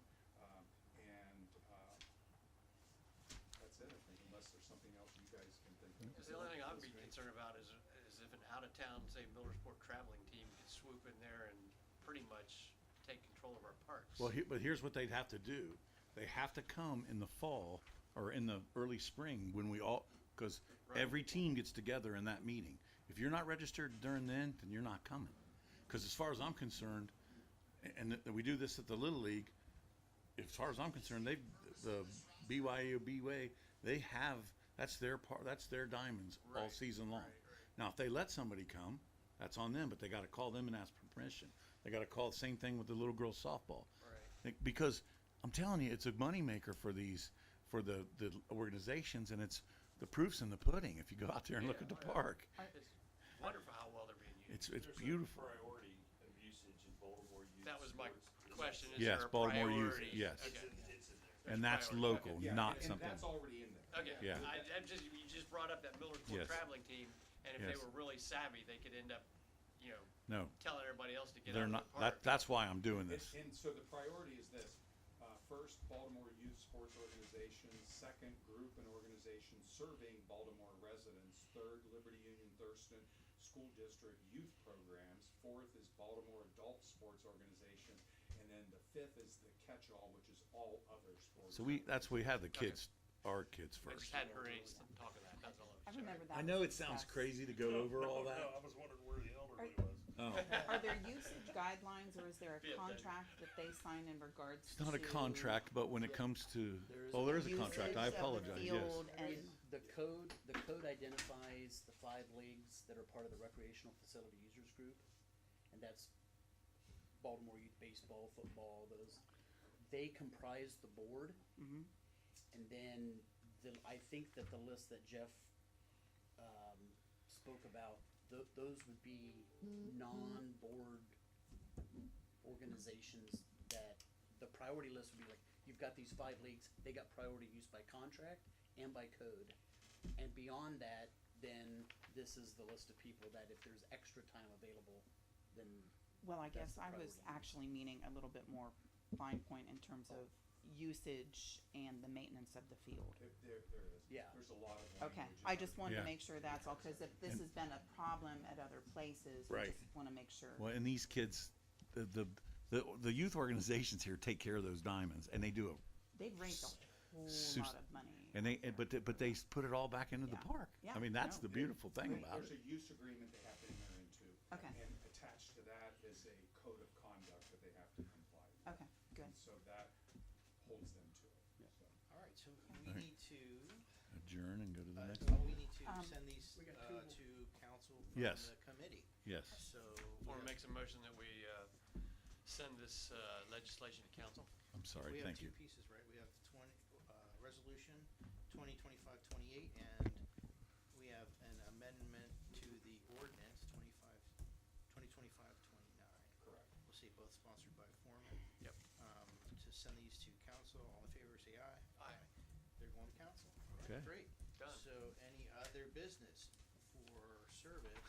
That's it, I think, unless there's something else you guys can think of. Because the only thing I'd be concerned about is if an out-of-town, say, Millersport traveling team could swoop in there and pretty much take control of our parks. Well, but here's what they'd have to do. They have to come in the fall or in the early spring when because Right. every team gets together in that meeting. If you're not registered during then you're not coming. Because as far as I'm concerned, and we do this at the Little League, as far as I'm concerned, the BYOB way, that's their diamonds all Right, season long. right. Now, if they let somebody come, that's on them, but they got to call them and ask for permission. They got to call the same thing with the little girls softball. Right. Because I'm telling you, it's a moneymaker for the organizations, and the proof's in the pudding if you go out there and look at the park. It's wonderful how well they're being used. It's There's beautiful. a priority of usage in Baltimore youth That was my sports. question, is Yes, there a Baltimore youth, priority? yes. It's Okay. in there. And that's priority. local, Yeah, not and something. that's already in there. Okay, Yeah. you just brought up that Millersport Yes. traveling team, and if they Yes. were really savvy, they could end up, No, telling everybody else to get they're out not. of the park. That's why I'm doing this. And so the priority is this, first, Baltimore Youth Sports Organization. Second, group and organization serving Baltimore residents. Third, Liberty Union Thurston School District Youth Programs. Fourth is Baltimore Adult Sports Organization. And then the fifth is the catch-all, which is all other sports. So that's we have the kids, our kids I first. just hadn't heard any talk of that, that's all. I remember that. I know was it sounds discussed. crazy to go over all that. I was wondering where the elderly Are- was. Oh, Are there usage guidelines, or is there a Yeah, that- contract that they sign in regards it's to? not a contract, but when it comes to, there is a contract. I usage of the apologize, yes. field and, The code identifies the 5 leagues that are part of the recreational facility users group, and that's Baltimore Youth Baseball, football, those. They comprise the board, Mhm. and then I think that the list that Jeff spoke about, those would be non-board organizations that the priority list would be like, you've got these 5 leagues, they got priority use by contract and by code. And beyond that, then this is the list of people that if there's extra time available, then well, I That's guess the I was priority. actually meaning a little bit more fine point in terms of usage and the maintenance of the field. There is. Yeah. There's a lot of language. Okay, in I our- just wanted to Yeah. make sure that's all, cause if this has been a problem at other places, we Right. just wanna make sure. Well, and these kids, the youth organizations here take care of those diamonds, and they do a They've raised a whole Sus- lot of money. and they but they put it all back into the Yeah. park. Yeah, I mean, that's no. the beautiful thing There's about a it. use agreement they have to enter into. Okay. And attached to that is a code of conduct that they have to comply with. Okay, good. And so that holds them to it, so. All right, so we Alright. need to, Adjourn and go to the next. we need to Um, send these, We got to council from Yes. the committee. Yes. So. Or we makes a motion that we, send this, legislation to council. I'm sorry. Thank you. We have 2 pieces, right? We have resolution 2025-28, and we have an amendment to the ordinance 2025-29. Correct. We'll see, both sponsored by Foreman. Yep. To send these to council, all in favor, say aye. Aye. They're going to council. Okay. Great. Done. So any other business for service?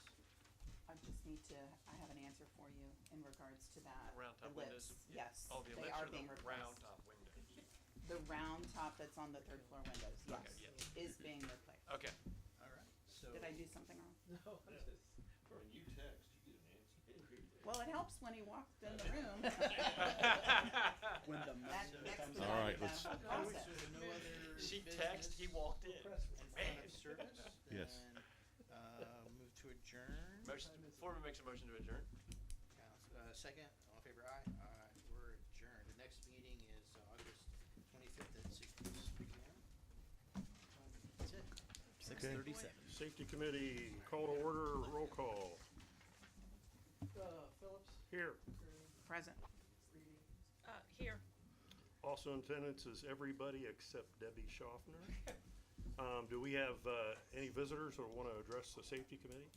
I just need to, I have an answer for you in regards to that. Round top Ellipse. windows? Yes, Oh, the they ellipse are or being the replaced. round top window? The round top that's on the 3rd floor windows, yes, Okay, yes. is being replaced. Okay. All right, so. Did I do something wrong? No, When you text, you get an answer every day. Well, it helps when he walked in the room. when the That money comes expedited All right, the let's- whole So process. no other She business texted, he walked in. in front of service? Yes. Then, move to adjourn. Motion, Foreman makes a motion to adjourn. Second, all in favor, aye? Aye, we're adjourned. The next meeting is August 25th at 6 p.m. That's it. 6:37. Safety Committee, call to order, roll call. Phillips? Here. Present. Here. Also in attendance is everybody except Debbie Schaffner. Do we have any visitors who want to address the Safety Committee?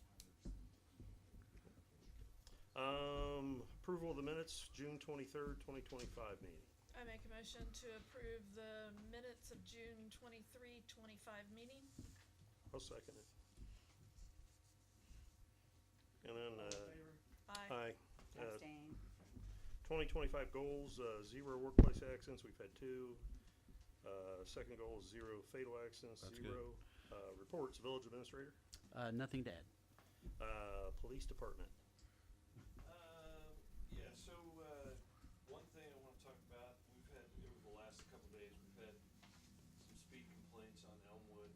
Approval of the minutes, June 23rd, 2025 meeting. I make a motion to approve the minutes of June 23, 25 meeting. I'll second it. And then, Aye. aye. Uh, Abstain. 2025 goals, 0 workplace accidents, we've had 2. Second goal is 0 fatal accidents, That's good. 0. Reports, village administrator, Nothing to add. police department. Yeah, so, one thing I wanna talk about, we've had, over the last couple days, we've had some speed complaints on Elmwood.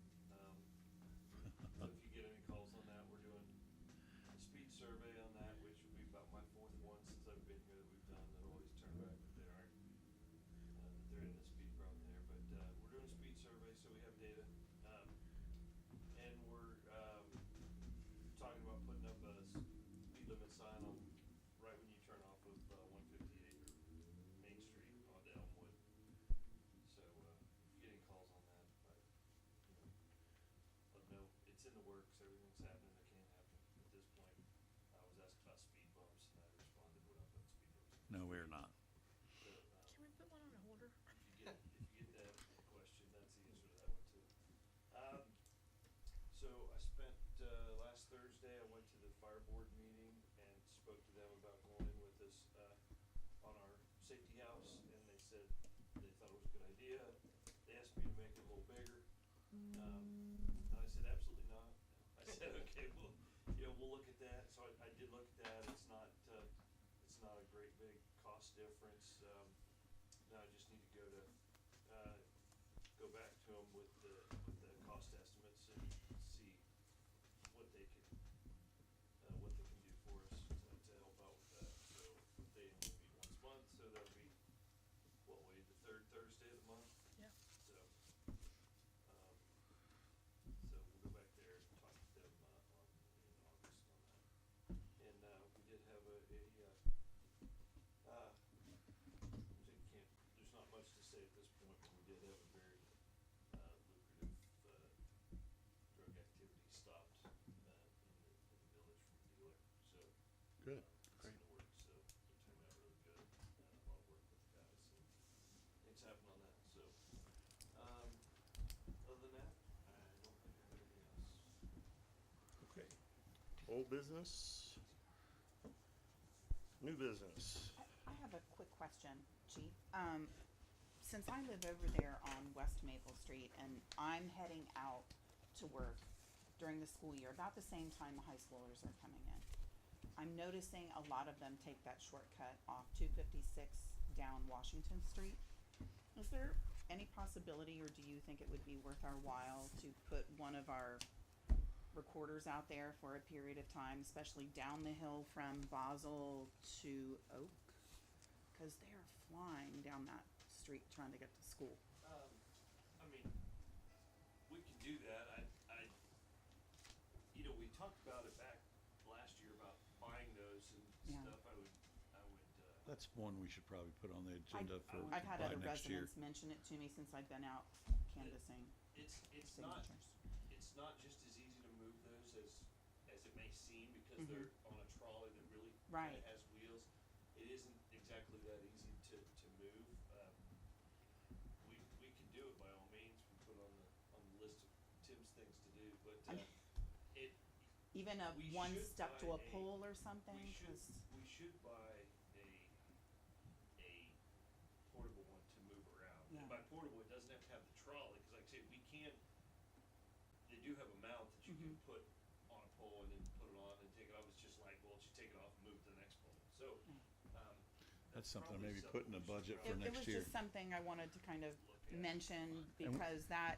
So if you get any calls on that, we're doing a speed survey on that, which will be about my 4th one since I've been here that we've done, that always turn back that they aren't, that there isn't a speed problem there, but, we're doing a speed survey, so we have data. And we're, talking about putting up a speed limit sign on, right when you turn off of, 158 or Main Street onto Elmwood. So, if you get any calls on that, let them know, it's in the works, everything's happening that can happen at this point. I was asked about speed bumps, and I responded, we're not putting speed bumps. No, we're not. Can we put one on a holder? If you get that question, that's the answer to that one too. So I spent, last Thursday, I went to the fire board meeting and spoke to them about going in with this, on our safety house, and they said they thought And I said, absolutely not. I said, okay, well, we'll look at that. So I did look at that. It's not a great big cost difference. Now I just need to go back to them with the cost estimates and see what they can do for us to help out with that. So they only meet once a month, so that'll be, Wade, the third Thursday of the month? Yeah. So, so we'll go back there and talk to them, in August on that. And, we did have there's not much to say at this point, but we did have a very, lucrative, drug activity stopped, in the village from a dealer, so. Good. It's in the works, so it turned out really good, a lot of work with the guys, and things happen on that, so. Other than that, I don't think I have anything else. Okay. Old business? New business? I have a quick question, Chief. Since I live over there on West Maple Street and I'm heading out to work during the school year, about the same time the high schoolers are coming in, I'm noticing a lot of them take that shortcut off 256 down Washington Street. Is there any possibility, or do you think it would be worth our while to put one of our recorders out there for a period of time, especially down the hill from Basel to Oak? Because they are flying down that street trying to get to school. I mean, we can do that. We talked about it back last year about buying those and Yeah. stuff. I would, That's one we should probably put on the agenda for I've had by other next year. residents mention it to me since I've been out canvassing it's signatures. not just as easy to move those as it may seem, because they're on a trolley that really Right. kinda has wheels. It isn't exactly that easy to move. We can do it by all means. We put it on the list of Tim's things to do, but, it, Even we one should stuck to buy a pole or something? we should 'Cause- buy a portable one to move around. Yeah. And by portable, it doesn't have to have the trolley, cause like I said, they do have a mount that you can put on a pole and then put it on and take it off. It's just like, well, you take it off and move to the next pole. So, That's something probably maybe put in the we should budget for probably It next was year. just something I wanted to kind of look at. mention And because that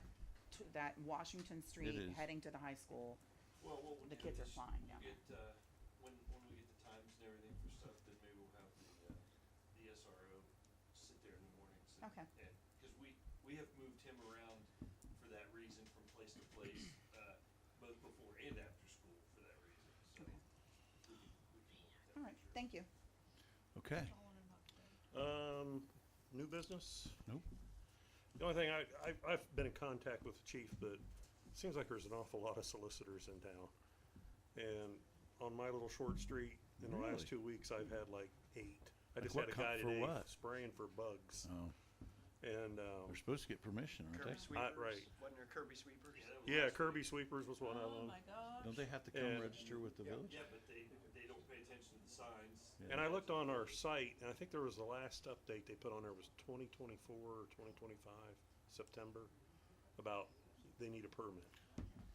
Washington Street is. heading to the high school, Well, what we'll the do kids are is flying we'll down get, when we get the times and everything for stuff, then maybe we'll have the SRO sit there in the mornings. Okay. And, cause we have moved him around for that reason from place to place, both before and after school for that reason, so. Okay. We can look at that All right, for sure. thank you. Okay. New business? Nope. The only thing, I've been in contact with the chief, but it seems like there's an awful lot of solicitors in town. And on my little short street, in the last Really? 2 weeks, I've had like 8. I Like just what had a guy for today what? spraying for bugs. Oh, And, they're supposed to get permission, aren't Kirby they? sweepers, right. wasn't there Kirby sweepers? Yeah, that was yeah, last Kirby week. Sweepers was one of Oh them. my gosh. Don't they have to come And- register with the village? Yeah, but they don't pay attention to the signs. Yeah. And I looked on our site, and I think there was the last update they put on there was 2024 or 2025, September, about they need a permit.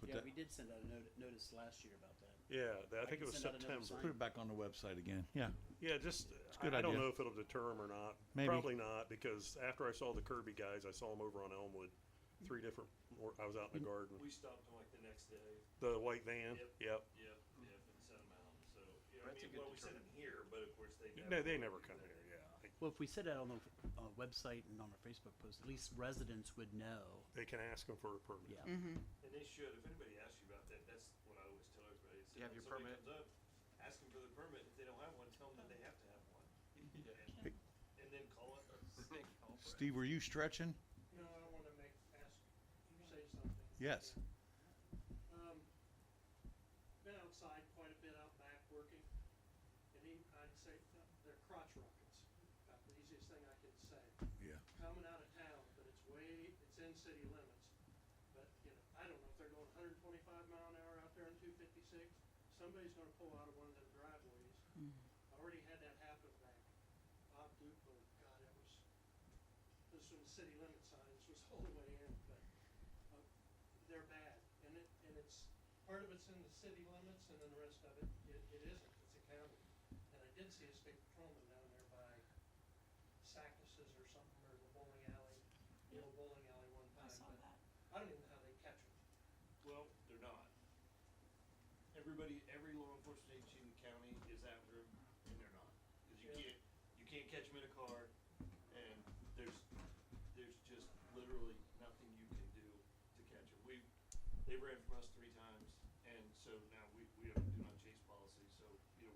Put Yeah, that, we did send out a notice last year about that. Yeah, I think can it was send out another September. put it back on the website again. Yeah. Yeah, just, a good I don't idea. know if it'll deter them or not. Maybe. Probably not, because after I saw the Kirby guys, I saw them over on Elmwood. 3 different, I was out in the garden. We stopped them like the next day. The white van, Yep, yep. and sent them out, so, That's a good we sent them here, but of course they No, never. they never come here, yeah. Well, if we said that on the website and on our Facebook post, at least residents would know. They can ask them for a permit. Yeah. Mm-hmm. And they should, if anybody asks you about that, that's what I always tell everybody. is You have when your somebody permit? comes up, ask them for the permit. If they don't have one, tell them that they have to have one. And then call it. Steve, were you stretching? No, I don't wanna say something. Yes. Been outside quite a bit out back working, and I'd say they're crotch rockets, about the easiest thing I could say. Yeah. Coming out of town, but it's in city limits, but, I don't know if they're going 125 mile an hour out there in 256, somebody's gonna pull out of one of them driveways. I already had that happen back, Bob Dupo, God, it was, this was city limit signs, was all the way in, but, they're bad, and it's, part of it's in the city limits, and then the rest of it, it isn't, it's a county. And I did see a state patrolman down there by Sackis's or something, or the bowling alley, the old bowling alley one I time, saw but that. I don't even know how they catch them. Well, they're not. Every law enforcement agency in the county is after them, and they're not. Cause you can't catch them in a car, and there's just literally nothing you can do to catch them. They ran from us 3 times, and so now we have a do not chase policy, so,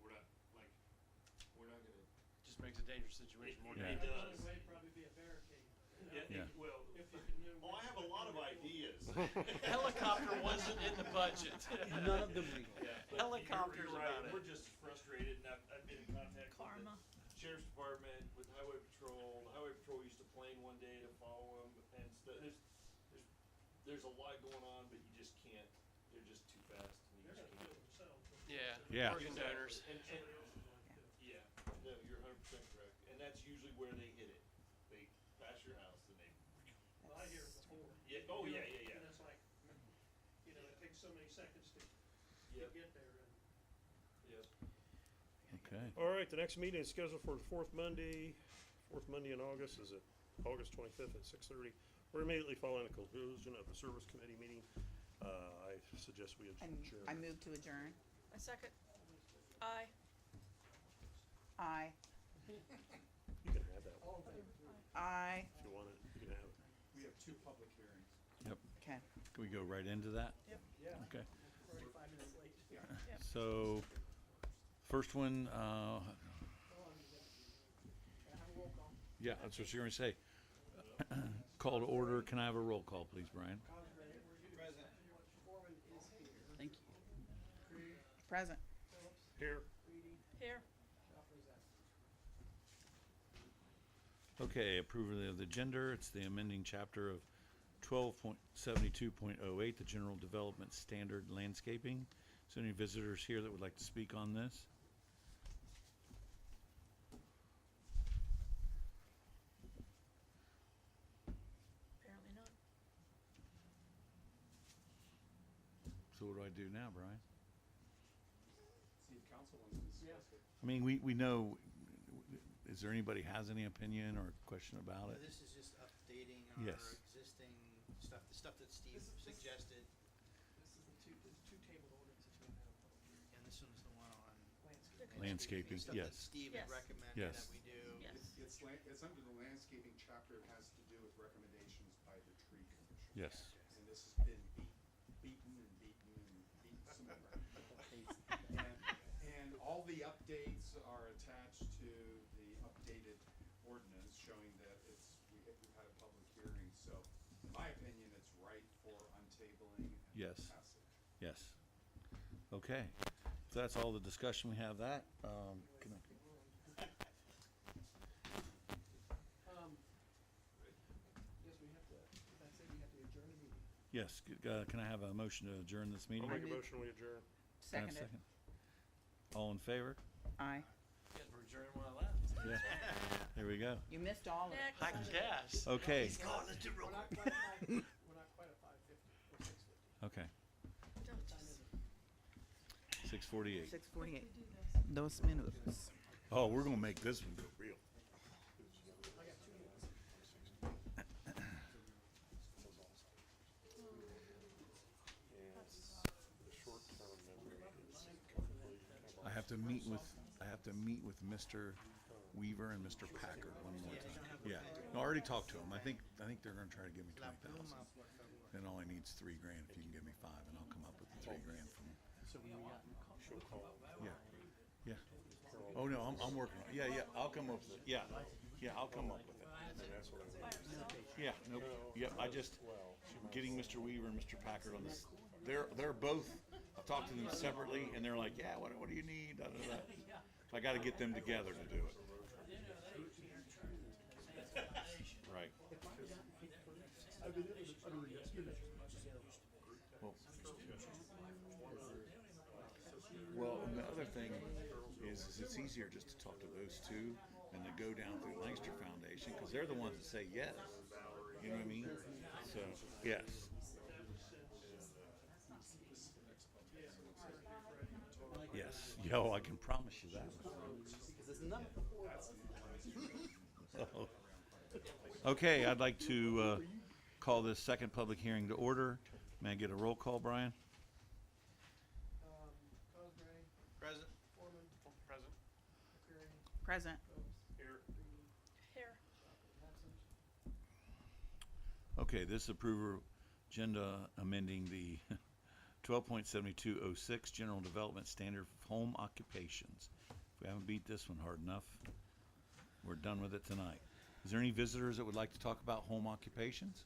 we're not gonna. Just makes a dangerous situation more Yeah. It The does. only way would probably be a barricade, you know? Yeah. Well, If you could know. I have a lot of ideas. Helicopter wasn't in the budget. None of them legal. Yeah, but Helicopters you're right. about it. We're just frustrated, and I've been in contact Karma. with the sheriff's department, with highway patrol. The highway patrol used to plane one day to follow them, and there's a lot going on, but you just can't. They're just too fast, and you They're just gonna can't. kill themselves. Yeah. Yeah. Organ donors. And yeah, no, you're 100% correct, and that's usually where they hit it. They pass your house, and they. Well, I hear it before. Yeah. Oh You yeah, know, yeah, yeah. And it's like, it takes so many seconds to Yep. get there, and Yep. Okay. All right, the next meeting is scheduled for the fourth Monday in August. Is it August 25th at 6:30? We're immediately following the conclusion of the service committee meeting. I suggest we And adjourn. I move to adjourn. A second. Aye. Aye. You can have that one Aye. if you want it. You can have it. We have 2 public hearings. Okay. Can we go right into that? Yep. Yeah. Okay. We're already 5 minutes late. So, first one, Hold on, can I have a roll call? yeah, that's what you're gonna say. Call to order. Can I have a roll call, please, Brian? Present. Foreman is here. Thank you. Creed, Present. Phillips, Here. Reedy, Here. Joffrey's absent. Okay, approval of the gender. It's the amending chapter of 12.72.08, the General Development Standard Landscaping. Is there any visitors here that would like to speak on this? Apparently not. So what do I do now, Brian? See if council wants to discuss it. I mean, we know, is there anybody has any opinion or question about it? This is just updating Yes. our existing stuff, the stuff that Steve suggested, This is the two table ordinance that you have a public hearing. and this one's the one on Landscaping, stuff that yes. Steve Yes. had recommended Yes. that we do. Yes. It's under the landscaping chapter, it has to do with recommendations by the tree commission. Yes. And this has been beaten some more. And all the updates are attached to the updated ordinance showing that we've had a public hearing. So in my opinion, it's right for untabling and Yes. passage. Yes. Okay. If that's all the discussion we have that, can I? Yes, we have to, that's it, we have to adjourn the meeting. Yes, can I have a motion to adjourn this meeting? I'll make a move- motion, we adjourn. Can I have a Seconded. second? All in favor? Aye. You guys were adjourning when I left. Yeah. There we go. You missed all of it. Next. I guess. Okay. We're not quite at 550, or 650. Okay. Don't Time just is it? 6:48. 6:48. quickly do this. Dos minutos. Oh, we're gonna make this one go real. I got 2 minutes. The short-term memory is complete. I have to meet with Mr. Weaver and Mr. Packard one more time. Yeah. No, I already talked to them. I think they're gonna try to give me 20,000. Then all I need is $3 grand. If you can give me 5, and I'll come up with the $3 grand from them. So when we got in the call. She'll call. Yeah. Yeah. Oh no, I'm working on it. Yeah, yeah. I'll come up with it. Yeah. Yeah, I'll come up with it. And that's what I mean. Yeah. Nope. Yeah. I just getting Mr. Weaver and Mr. Packard on this. They're both. I've talked to them separately, and they're like, yeah. What do you need? Da, da, da. So I got to get them together to do it. Right. Well, and the other thing is it's easier just to talk to those two than to go down through Lancaster Foundation because they're the ones that say yes. You know what I mean? So yes. Oh, I can promise you that. Okay, I'd like to call this second public hearing to order. May I get a roll call, Brian? Cosgray, Present. Foreman, Present. McCreary, Present. Phillips, Here. Reed, Here. absent. Okay, this approval agenda amending the 12.7206 General Development Standard of Home Occupations. If we haven't beat this one hard enough, we're done with it tonight. Is there any visitors that would like to talk about home occupations?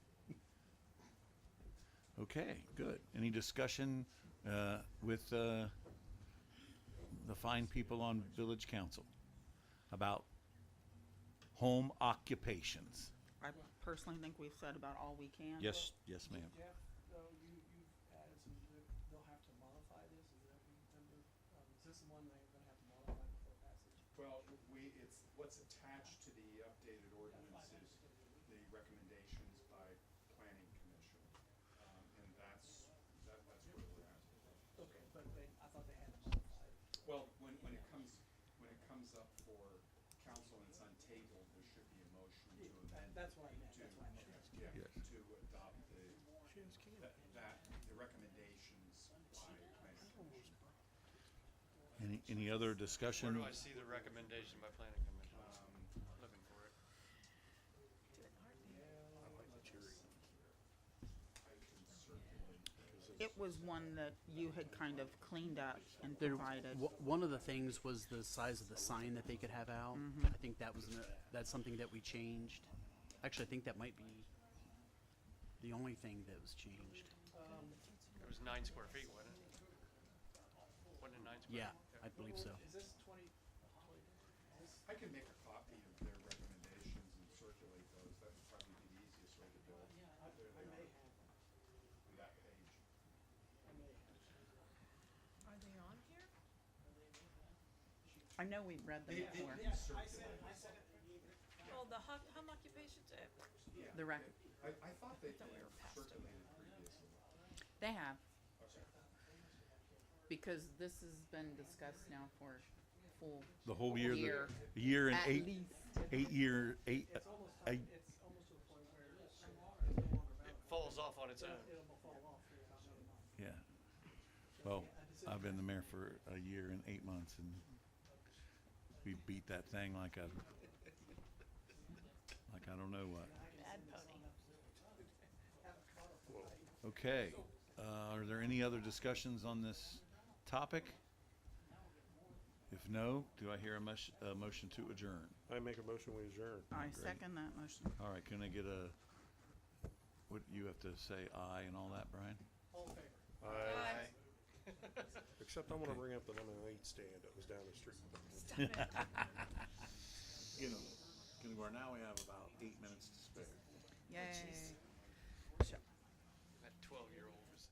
Okay, good. Any discussion with the fine people on Village Council about home occupations? I personally think we've said about all we can. Yes, yes, ma'am. Jeff, though, you've added some, they'll have to modify this, is that, remember, is this the one they're gonna have to modify before passage? Well, it's, what's attached to the updated ordinance is the recommendations by planning commission. And that's where we're at. Okay, but I thought they had to modify it. Well, when it comes up for council and it's untabled, there should be a motion to amend. That's what I meant, to- that's what I meant. Yeah, Yes. to adopt the recommendations by planning commission. Any other Where discussion? do I see the recommendation by planning commission? Looking for it. It was one that you had kind of cleaned up and There, provided. one of the things was the size of the sign that they could have out. Mm-hmm. I think that's something that we changed. Actually, I think that might be the only thing that was changed. It was 9 square feet, wasn't it? Wasn't it 9 square? Yeah, I believe so. Is this 20, I can make a copy of their recommendations and circulate those. That would probably be the easiest way to do it. I may have, On that page. I may have. Are they on here? I know we've read them They before. didn't circulate. I said it, you gave it. Oh, the home occupations, The rec, I thought they Thought we were past it. circulated previously. they have, Okay. because this has been discussed now for full The whole year? year. A year and At eight, least. 8 year, eight, It's almost I- time, it's almost to a point where it's no longer It valid. falls off on its own. It'll fall off here in about another month. yeah. Well, I've been the mayor for a year and 8 months, and we beat that thing like I don't know what. bad pony. Okay, are there any other discussions on this topic? If no, do I hear a motion to adjourn? I make a motion, we adjourn. I Great. second that motion. All right, can I get what, you have to say aye and all that, Brian? All in favor? Aye. Except I wanna bring up the lemonade stand that was down the street. Stop it. Where now we have about 8 minutes to spare. Yay. That 12-year-old was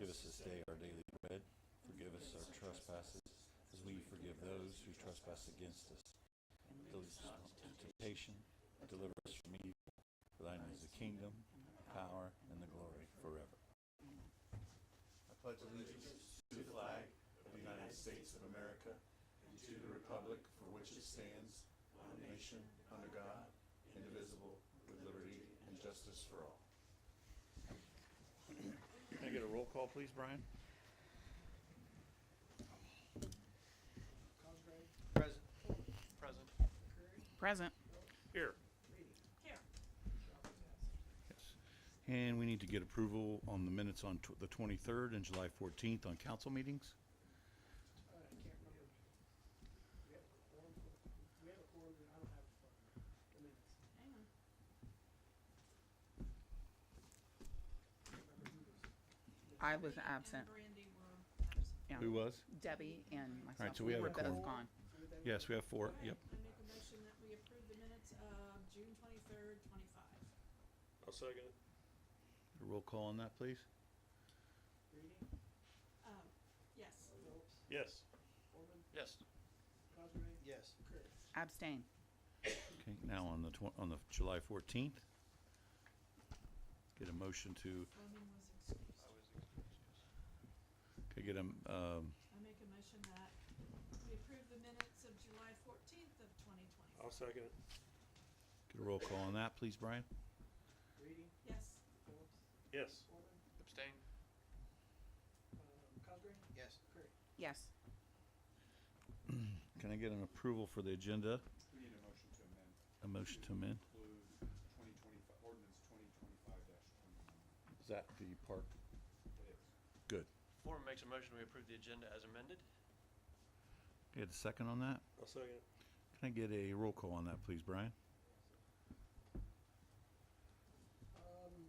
Give us this day our daily bread. Forgive us our trespasses, as we forgive those who trespass against us. Lead us not into temptation, but deliver us from evil. For thine is the kingdom, the power, and the glory forever. I pledge allegiance to the flag of the United States of America and to the republic for which it stands, one nation, under God, indivisible, with liberty and justice for all. Can I get a roll call, please, Brian? Present. Present. Present. Here. Here. Yes. And we need to get approval on the minutes on the 23rd and July 14th on council meetings. I can't remember. We have a quorum, we have a quorum, but I don't have the minutes. Hang on. I was Debbie absent. And Brandy were absent. Yeah. Who was? Debbie and myself. so we have were a quorum. both gone. Yes, we have 4. All right, Yep. I make a motion that we approve the minutes of June 23rd, 25. I'll second it. A roll call on that, please. Reading, Yes. Phillips, Yes. Corbin, Yes. Cosgrave, Yes. Curry. Abstain. Okay, now on the July 14th. Get a motion to, Fleming was excused. I was excused, yes. okay, get a, I make a motion that we approve the minutes of July 14th of 2025. I'll second it. get a roll call on that, please, Brian. Reading, Yes. Phillips, Yes. Corbin, Abstain? Cosgrave, Yes. Curry. Yes. Can I get an approval for the agenda? We need a motion to amend. A motion to amend? Include 2025, ordinance 2025-21. Is that the park? It is. Good. Foreman makes a motion, we approve the agenda as amended? Get a second on that? I'll second it. Can I get a roll call on that, please, Brian? Corbin,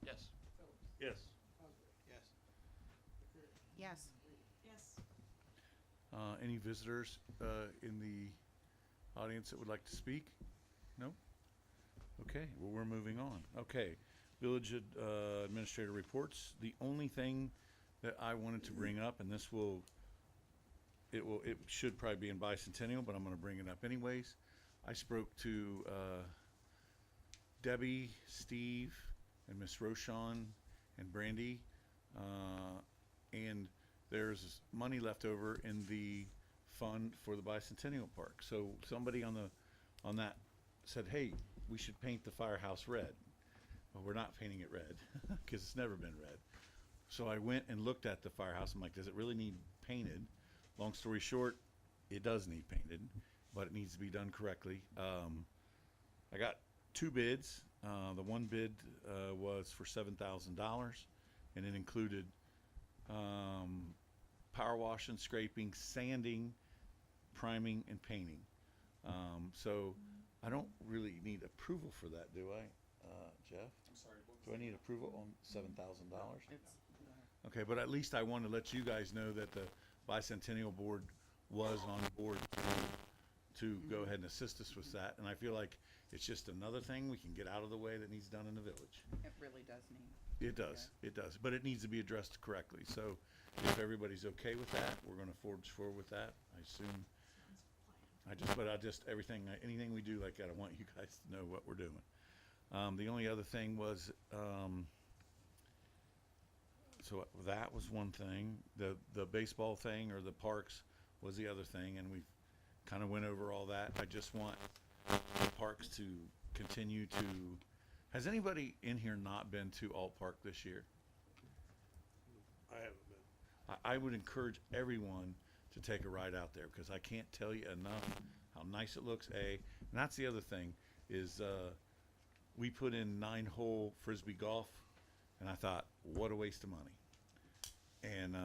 Yes. Phillips, Yes. Cosgrave, Yes. Curry. Yes. Reading, Yes. Any visitors in the audience that would like to speak? No? Okay, well, we're moving on. Okay, village administrator reports. The only thing that I wanted to bring up, and this it should probably be in bicentennial, but I'm gonna bring it up anyways. I spoke to Debbie, Steve, and Miss Roshan and Brandy, and there's money left over in the fund for the bicentennial park. So somebody on that said, hey, we should paint the firehouse red. Well, we're not painting it red because it's never been red. So I went and looked at the firehouse. I'm like, does it really need painted? Long story short, it does need painted, but it needs to be done correctly. I got 2 bids. The one bid was for $7,000, and it included power washing, scraping, sanding, priming, and painting. So I don't really need approval for that, do I, Jeff? I'm sorry, what was Do I the- need approval on $7,000? It's, Okay, but at least I wanted to let you guys know that the bicentennial board was on board to go ahead and assist us with that. And I feel like it's just another thing we can get out of the way that needs done in the village. it really does need. It does, it does, but it needs to be addressed correctly. So if everybody's okay with that, we're gonna forge forward with that, I assume. Sounds planned. Anything we do like that, I want you guys to know what we're doing. The only other thing was, so that was one thing. The baseball thing or the parks was the other thing, and we kind of went over all that. I just want the parks to continue to. Has anybody in here not been to Alt Park this year? I haven't been. I would encourage everyone to take a ride out there because I can't tell you enough how nice it looks. And that's the other thing is we put in 9-hole frisbee golf, and I thought, what a waste of money. And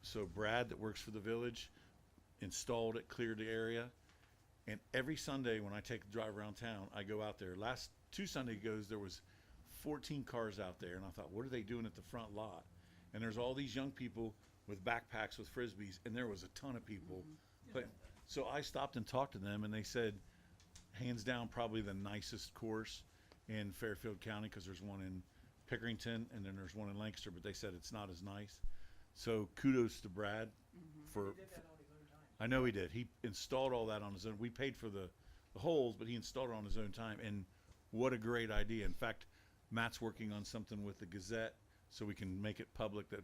so Brad, that works for the village, installed it, cleared the area, and every Sunday when I take a drive around town, I go out there. Last 2 Sundays ago, there was 14 cars out there, and I thought, what are they doing at the front lot? And there's all these young people with backpacks with frisbees, and there was a ton of people. But so I stopped and talked to them, and they said, hands down, probably the nicest course in Fairfield County because there's one in Pickerington, and then there's one in Lancaster, but they said it's not as nice. So kudos to Brad for. I know he did. He installed all that on his own. We paid for the holes, but he installed it on his own time. And what a great idea! In fact, Matt's working on something with the Gazette so we can make it public. That,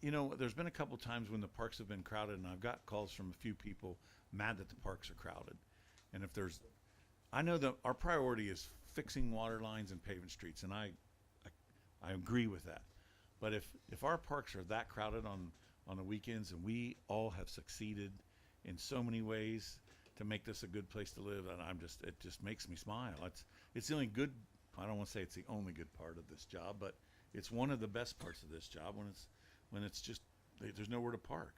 you know, there's been a couple times when the parks have been crowded, and I've got calls from a few people mad that the parks are crowded. And if there's, I know that our priority is fixing water lines and paving streets, and I agree with that. But if our parks are that crowded on the weekends, and we all have succeeded in so many ways to make this a good place to live, and it just makes me smile. It's the only good, I don't want to say it's the only good part of this job, but it's one of the best parts of this job when it's just, there's nowhere to park.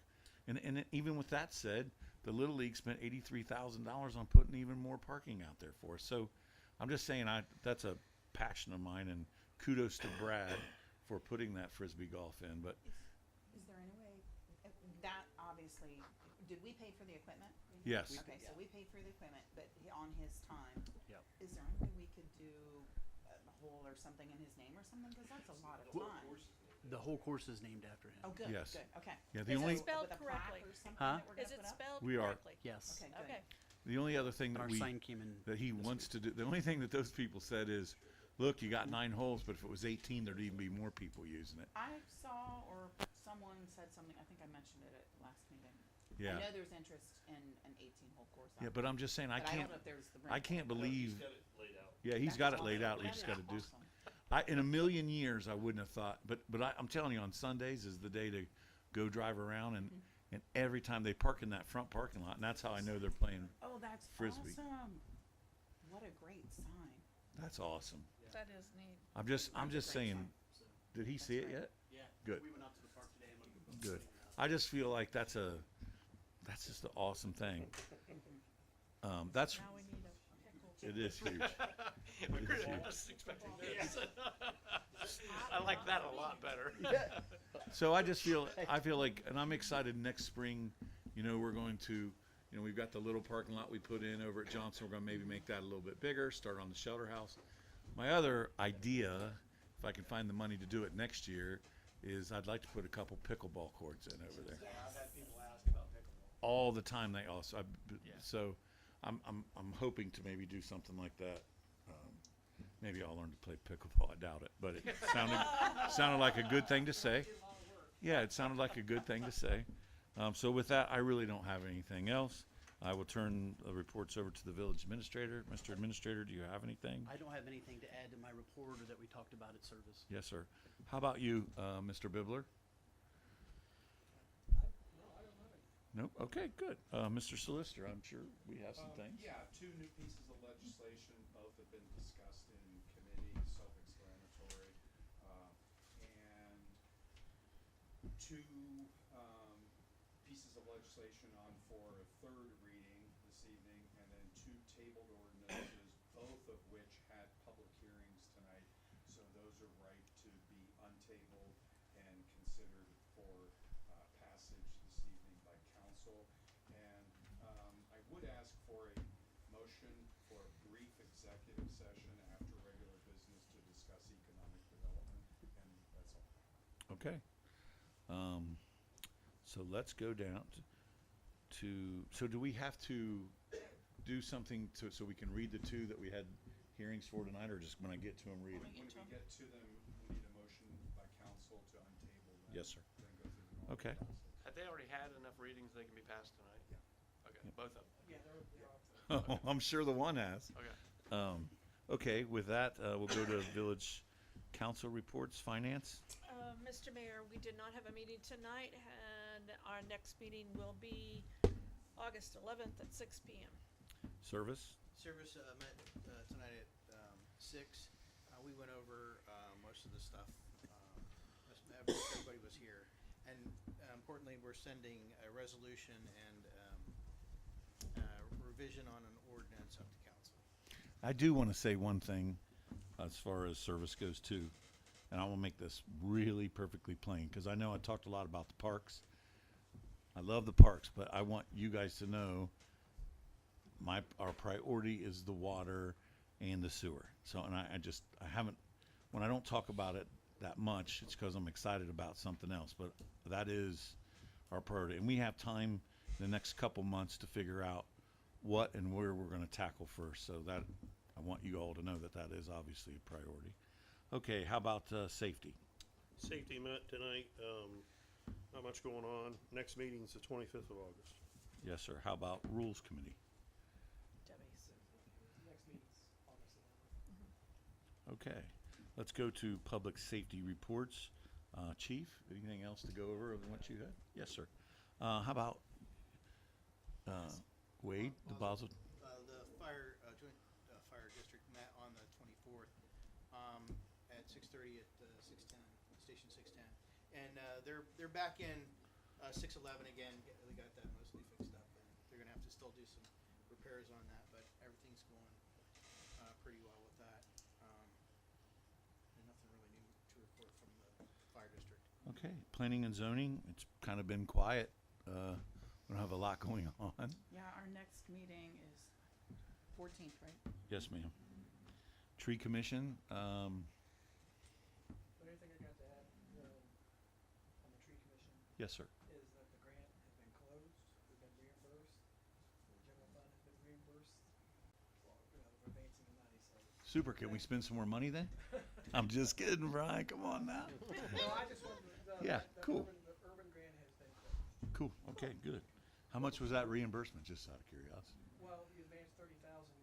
And even with that said, the Little League spent $83,000 on putting even more parking out there for us. So I'm just saying, that's a passion of mine, and kudos to Brad for putting that Frisbee golf in. But Is there any way, that obviously, did we pay for the equipment? yes, Okay, so we paid for the equipment, but on his time. Yep. Is there any way we could do a hole or something in his name or something? Cause that's a lot of time. The whole course is named after him. Oh, good, Yes. good, okay. Yeah, the Is it only- spelled With a plaque correctly? or something Huh? that we're gonna Is it put up? spelled We are. correctly? Yes. Okay, good. Okay. the only other thing And that our sign came in. that he this wants week. to do, the only thing that those people said is, look, you got 9 holes, but if it was 18, there'd even be more people using it. I saw, or someone said something, I think I mentioned it at last meeting. Yeah. I know there's interest in an 18-hole course. Yeah, out but there, I'm just saying, but I don't know if there's the room. I can't believe. He's got it laid out. Yeah, he's That's got it laid awesome. out. We That just is got to do. awesome. In a million years, I wouldn't have thought. But I'm telling you, on Sundays is the day to go drive around, and every time they park in that front parking lot, and that's how I know they're playing. Oh, that's Frisbee. awesome. What a great sign. That's awesome. That is neat. I'm just That's a great saying. sign. Did he see it great. yet? Yeah. Good. We went out to the park today and looked at Good. I just feel like that's just an awesome thing. That's Now we need a pickle. it is huge. I was expecting this. I like that a lot better. So I feel like, and I'm excited next spring, you know, we're going to, you know, we've got the little parking lot we put in over at Johnson. We're gonna maybe make that a little bit bigger, start on the shelter house. My other idea, if I can find the money to do it next year, is I'd like to put a couple pickleball courts in over there. I've had people ask about pickleball. All the time they also, so I'm hoping to maybe do something like that. Maybe I'll learn to play pickleball. I doubt it, but it sounded like a good thing to say. Yeah, it sounded like a good thing to say. So with that, I really don't have anything else. I will turn the reports over to the village administrator. Mr. Administrator, do you have anything? I don't have anything to add to my report or that we talked about at service. Yes, sir. How about you, Mr. Bibler? Nope. Okay, good. Mr. Solicitor, I'm sure we have some things. Yeah, 2 new pieces of legislation, both have been discussed in committee, self-explanatory. And 2 pieces of legislation on for a 3rd reading this evening, and then 2 tabled ordinances, both of which had public hearings tonight. So those are right to be untabled and considered for passage this evening by council. And I would ask for a motion for a brief executive session after regular business to discuss economic development, and that's all. Okay. So let's go down so do we have to do something so we can read the 2 that we had hearings for tonight, or just when I get to them, read them? When we get to them, we need a motion by council to untable them. Yes, sir. Then go through the normal Okay. process. Have they already had enough readings they can be passed tonight? Yeah. Okay, both of them. Oh, I'm sure the one has. Okay. Okay, with that, we'll go to village council reports, finance. Mr. Mayor, we did not have a meeting tonight, and our next meeting will be August 11th at 6 p.m. Service. Service met tonight at 6. We went over most of the stuff. Everybody was here. And importantly, we're sending a resolution and revision on an ordinance up to council. I do want to say one thing as far as service goes too, and I will make this really perfectly plain, because I know I talked a lot about the parks. I love the parks, but I want you guys to know our priority is the water and the sewer. So, and I haven't when I don't talk about it that much, it's because I'm excited about something else. But that is our priority, and we have time in the next couple months to figure out what and where we're going to tackle first. So that I want you all to know that that is obviously a priority. Okay, how about safety? Safety met tonight, not much going on. Next meeting's the 25th of August. Yes, sir. How about rules committee? Debbie's. Next meeting's August 11th. Okay, let's go to public safety reports. Chief, anything else to go over than what you had? Yes, sir. How about Wade, the Basel? The fire, joint fire district met on the 24th at 6:30 at 610, Station 610. And they're back in 611 again. They got that mostly fixed up. And they're going to have to still do some repairs on that, but everything's going pretty well with that. And nothing really new to report from the fire district. Okay, planning and zoning, it's kind of been quiet. We don't have a lot going on. Yeah, our next meeting is 14th, right? Yes, ma'am. Tree commission, But anything I got to add, on the tree commission yes, sir. is that the grant has been closed, we've been reimbursed, the general fund has been reimbursed. Well, we're advancing the money, so. Super, can we spend some more money then? I'm just kidding, Brian, come on now. No, I just wanted to, Yeah, cool. the urban grant has been closed. Cool, okay, good. How much was that reimbursement, just out of curiosity? Well, we advanced 30,000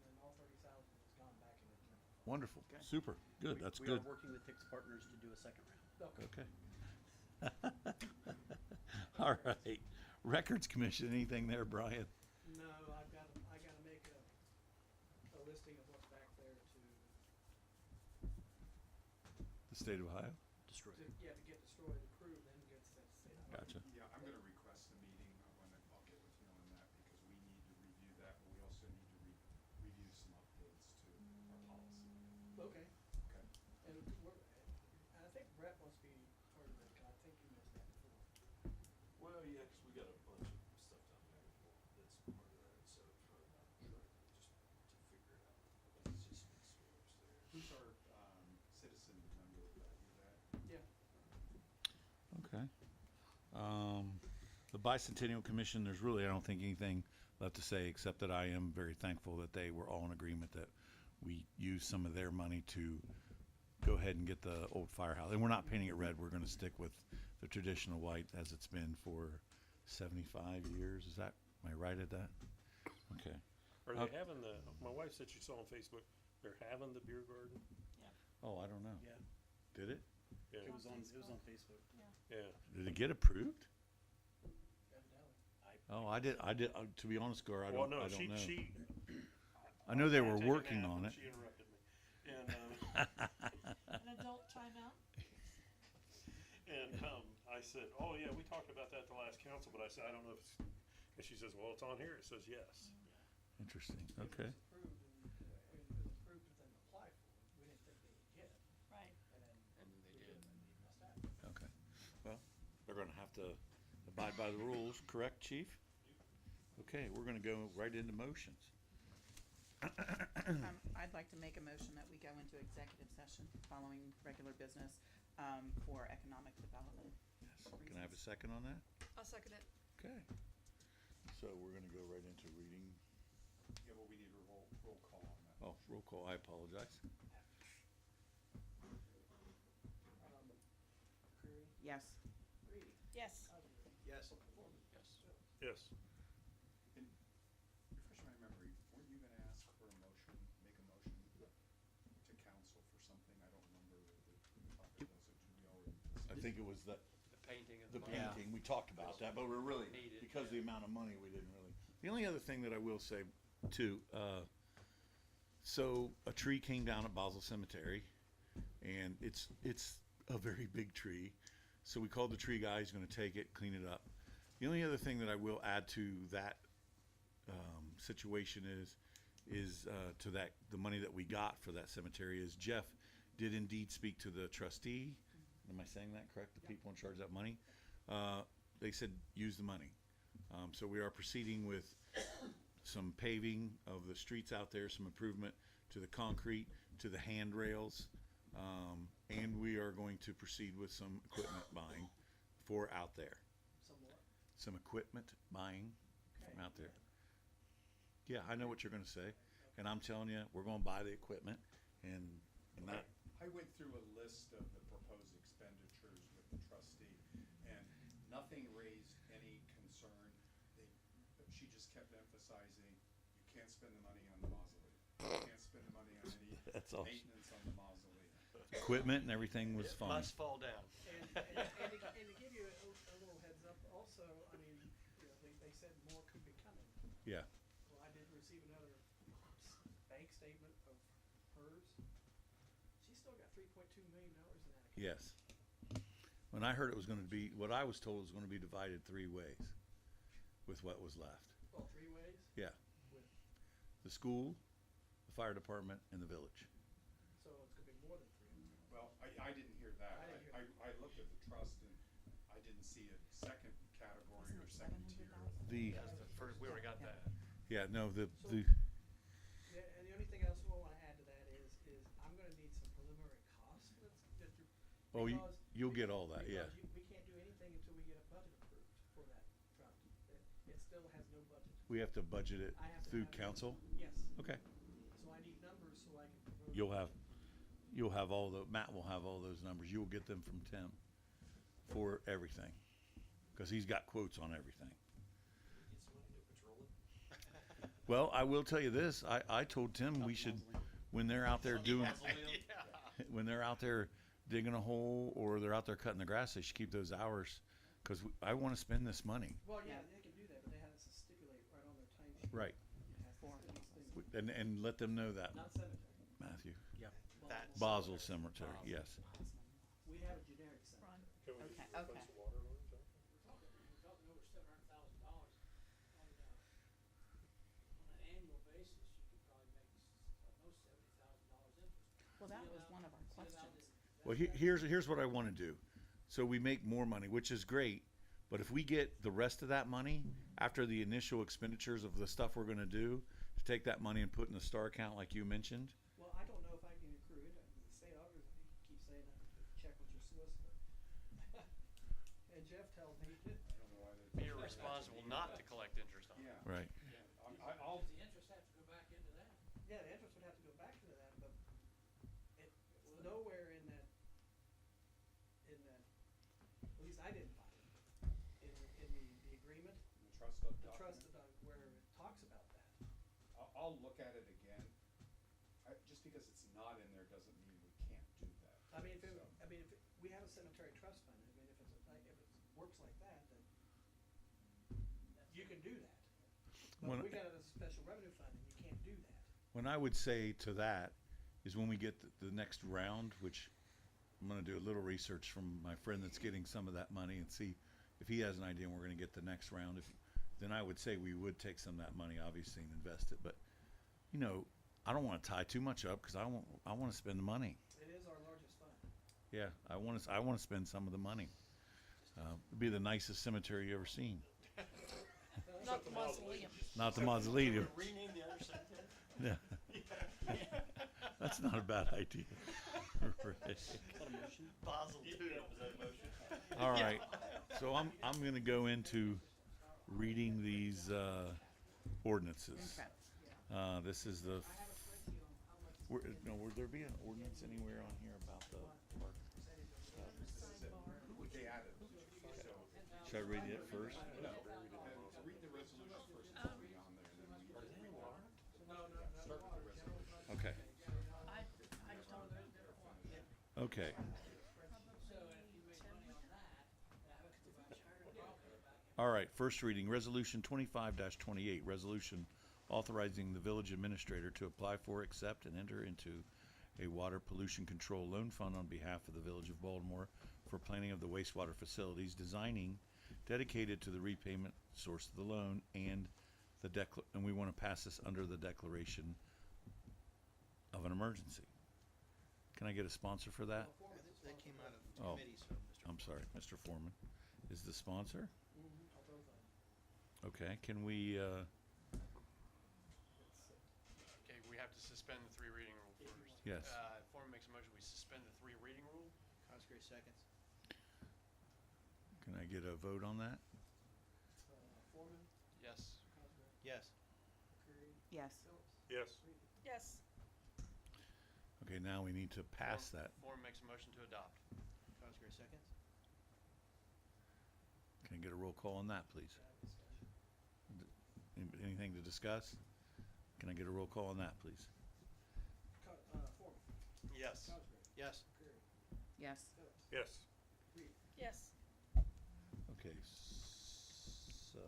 and all 30,000 has gone back into the general fund. Wonderful, Okay. super, good, that's We good. are working with Hicks Partners to do a second round. Okay. Okay. All right, records commission, anything there, Brian? No, I gotta make a listing of what's back there The state of Ohio? Destroyed. to get destroyed, approved, then get sent to state. Gotcha. Yeah, I'm gonna request a meeting when I'll get with you on that because we need to review that, but we also need to review some updates to our policy. Okay, Okay. and I think Brett wants to be part of it, 'cause I think you mentioned that before. Well, yeah, 'cause we got a bunch of stuff down there that's part of that, so just to figure it out. It's just been slow upstairs. Who's our citizen member of that? You that? Yeah. Okay. The Bicentennial Commission, there's really, I don't think anything left to say, except that I am very thankful that they were all in agreement that we use some of their money to go ahead and get the old firehouse. And we're not painting it red, we're gonna stick with the traditional white as it's been for 75 years. Is that, am I right at that? Okay. Are Uh, they having my wife said she saw on Facebook, they're having the beer garden? Oh, I don't know. Yeah, Did it? Yeah. it was on Facebook. Yeah. Did it get approved? Evidently. Oh, I did, to be honest, Gar, I Well, don't no, know. she I know they were Taking a working nap on and it. She interrupted me. And, An adult timeout? I said, oh, yeah, we talked about that at the last council, but I said, I don't know if it's, and she says, well, it's on here. It says yes. Interesting, okay. It was approved, and it was approved but then applied for. We didn't think they would get it, Right. and then. And they we did. and they must have. Okay. Well, they're gonna have to abide by the rules, correct, chief? Okay, we're gonna go right into motions. I'd like to make a motion that we go into executive session following regular business, for economic development. Yes. Can I have a second on that? I'll second it. Okay. So we're gonna go right into reading. Yeah, but we need a roll call on that. Oh, roll call, I apologize. Creary, Yes. Reedy, Yes. Osborne, Yes. Foreman. Yes. And refresh my memory, weren't you gonna ask for a motion, make a motion to council for something? I don't remember the topic was, or did we already? I think it was the The painting of the the money. painting, we talked about that, but we're really, Needed, because of the yeah. amount of money, we didn't really. The only other thing that I will say too, so a tree came down at Basel Cemetery, and it's a very big tree. So we called the tree guy, he's gonna take it, clean it up. The only other thing that I will add to that, situation is to that, the money that we got for that cemetery is Jeff did indeed speak to the trustee. Am I saying that correct? The people in charge of that money? They said, use the money. So we are proceeding with some paving of the streets out there, some improvement to the concrete, to the handrails, And we are going to proceed with some equipment buying for out there. Somewhat. Some equipment buying from Okay, out there. Yeah, I know what you're gonna say. And I'm telling you, we're gonna buy the equipment and that, I went through a list of the proposed expenditures with the trustee, and nothing raised any concern. But she just kept emphasizing, you can't spend the money on the mausoleum. You can't spend the money on any That's awesome. maintenance on the mausoleum. equipment and everything was It fine. must fall down. And to give you a little heads up also, I mean, you know, they said more could be coming. Yeah, Well, I did receive another bank statement of hers. She's still got $3.2 million in that account. yes. When I heard it was gonna be, what I was told was gonna be divided 3 ways with what was left. Well, 3 ways Yeah, with, the school, the fire department, and the village. so it's gonna be more than 3. Well, I didn't hear that. I didn't hear I looked at the trust and I didn't see a second category or Wasn't second it tier. 700,000? The, That's the first, we already got that. yeah, no, the, Yeah, and the only thing else I wanna add to that is I'm gonna need some preliminary costs that you're. oh, because- you'll get all that, yeah. Because we can't do anything until we get a budget approved for that fund. It still has no budget. We have to budget it I have to through have it. council? Yes, Okay. so I need numbers so I can. propose- You'll have all the, Matt will have all those numbers. You'll get them from Tim for everything. Cause he's got quotes on everything. Get some money to patrol it. Well, I will tell you this, I told Tim we should, when they're out there doing, when they're out there digging a hole or they're out there cutting the grass, they should keep those hours. Cause I wanna spend this money. Well, yeah, Yeah. they can do that, but they have to stipulate right on their time sheet. Right. It has to Form. say these things. And let them know that, Not cemetery. Matthew. That's- Basel Cemetery, yes. We have a generic cemetery. Can we Okay, just replace okay. the water lines out there? We're talking over $700,000 on an annual basis. You could probably make almost $70,000 interest. Well, that was one of our questions. Well, here's what I wanna do. So we make more money, which is great, but if we get the rest of that money after the initial expenditures of the stuff we're gonna do, to take that money and put in the STAR account like you mentioned, Well, I don't know if I can accrue it. The state auditor keeps saying I have to check with your solicitor. And Jeff tells me, I don't know why they. Be responsible not to collect interest on it. Yeah. right? I'll, the interest have to go back into that? Yeah, the interest would have to go back into that, but it's nowhere in that, at least I didn't find it, in the agreement, the trust the document. trust, where it talks about that. I'll look at it again. Just because it's not in there doesn't mean we can't do that. I mean, if So- we have a cemetery trust fund, I mean, if it works like that, then you can do that. When- But we got it as a special revenue fund, and you can't do that. What I would say to that is when we get the next round, which I'm gonna do a little research from my friend that's getting some of that money and see if he has an idea and we're gonna get the next round. Then I would say we would take some of that money, obviously, and invest it. But, you know, I don't wanna tie too much up, cause I wanna spend the money. It is our largest fund. Yeah, I wanna spend some of the money. It'd be the nicest cemetery you ever seen. Not the mausoleum. Not the mausoleum. Rename the other cemetery? Yeah. That's not a bad idea. Right. Basel too. Was that a motion? All right, so I'm gonna go into reading these ordinances. Okay. This is the. Would there be an ordinance anywhere on here about the park? They added, so, Should I read it first? no, read the resolution first, it'll be on there, and then we start with the resolution. Okay. I don't. Okay. All right, first reading, Resolution 25-28, resolution authorizing the village administrator to apply for, accept, and enter into a water pollution control loan fund on behalf of the village of Baltimore for planning of the wastewater facilities, designing dedicated to the repayment source of the loan and and we want to pass this under the declaration of an emergency. Can I get a sponsor for that? That came out of Oh. committee, so Mr. I'm sorry, Mr. Foreman is the sponsor. Both of them. Okay, can we, Okay, we have to suspend the 3 reading rule first. Yes. Foreman makes a motion, we suspend the 3 reading rule. Cosgrave seconds. Can I get a vote on that? Foreman, Yes. Cosgrave, Yes. McCreary, Yes. Phillips, Yes. Reedy. Yes. Okay, now we need to pass that. Foreman makes a motion to adopt. Cosgrave seconds. Can I get a roll call on that, please? Anything to discuss? Can I get a roll call on that, please? Foreman, Yes. Cosgrave, Yes. McCreary, Yes. Phillips, Yes. Reedy. Yes. Okay, so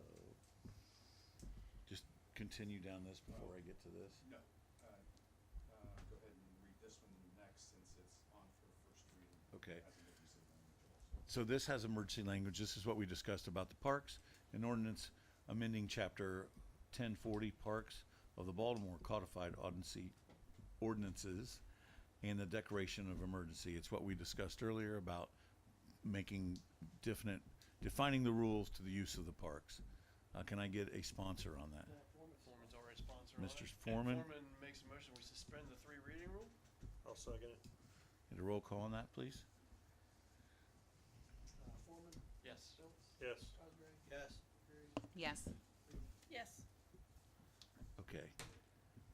just continue down this before I get to this. No, go ahead and read this one next since it's on for first reading. Okay. As an emergency language also. So this has emergency language. This is what we discussed about the parks. An ordinance amending chapter 1040 parks of the Baltimore codified ordinances and the declaration of emergency. It's what we discussed earlier about making defining the rules to the use of the parks. Can I get a sponsor on that? Foreman's already sponsored on it. Mr. And Foreman? Foreman makes a motion, we suspend the 3 reading rule? I'll second it. Get a roll call on that, please? Foreman, Yes. Phillips, Yes. Cosgrave, Yes. McCreary, Yes. Reedy. Yes. Okay.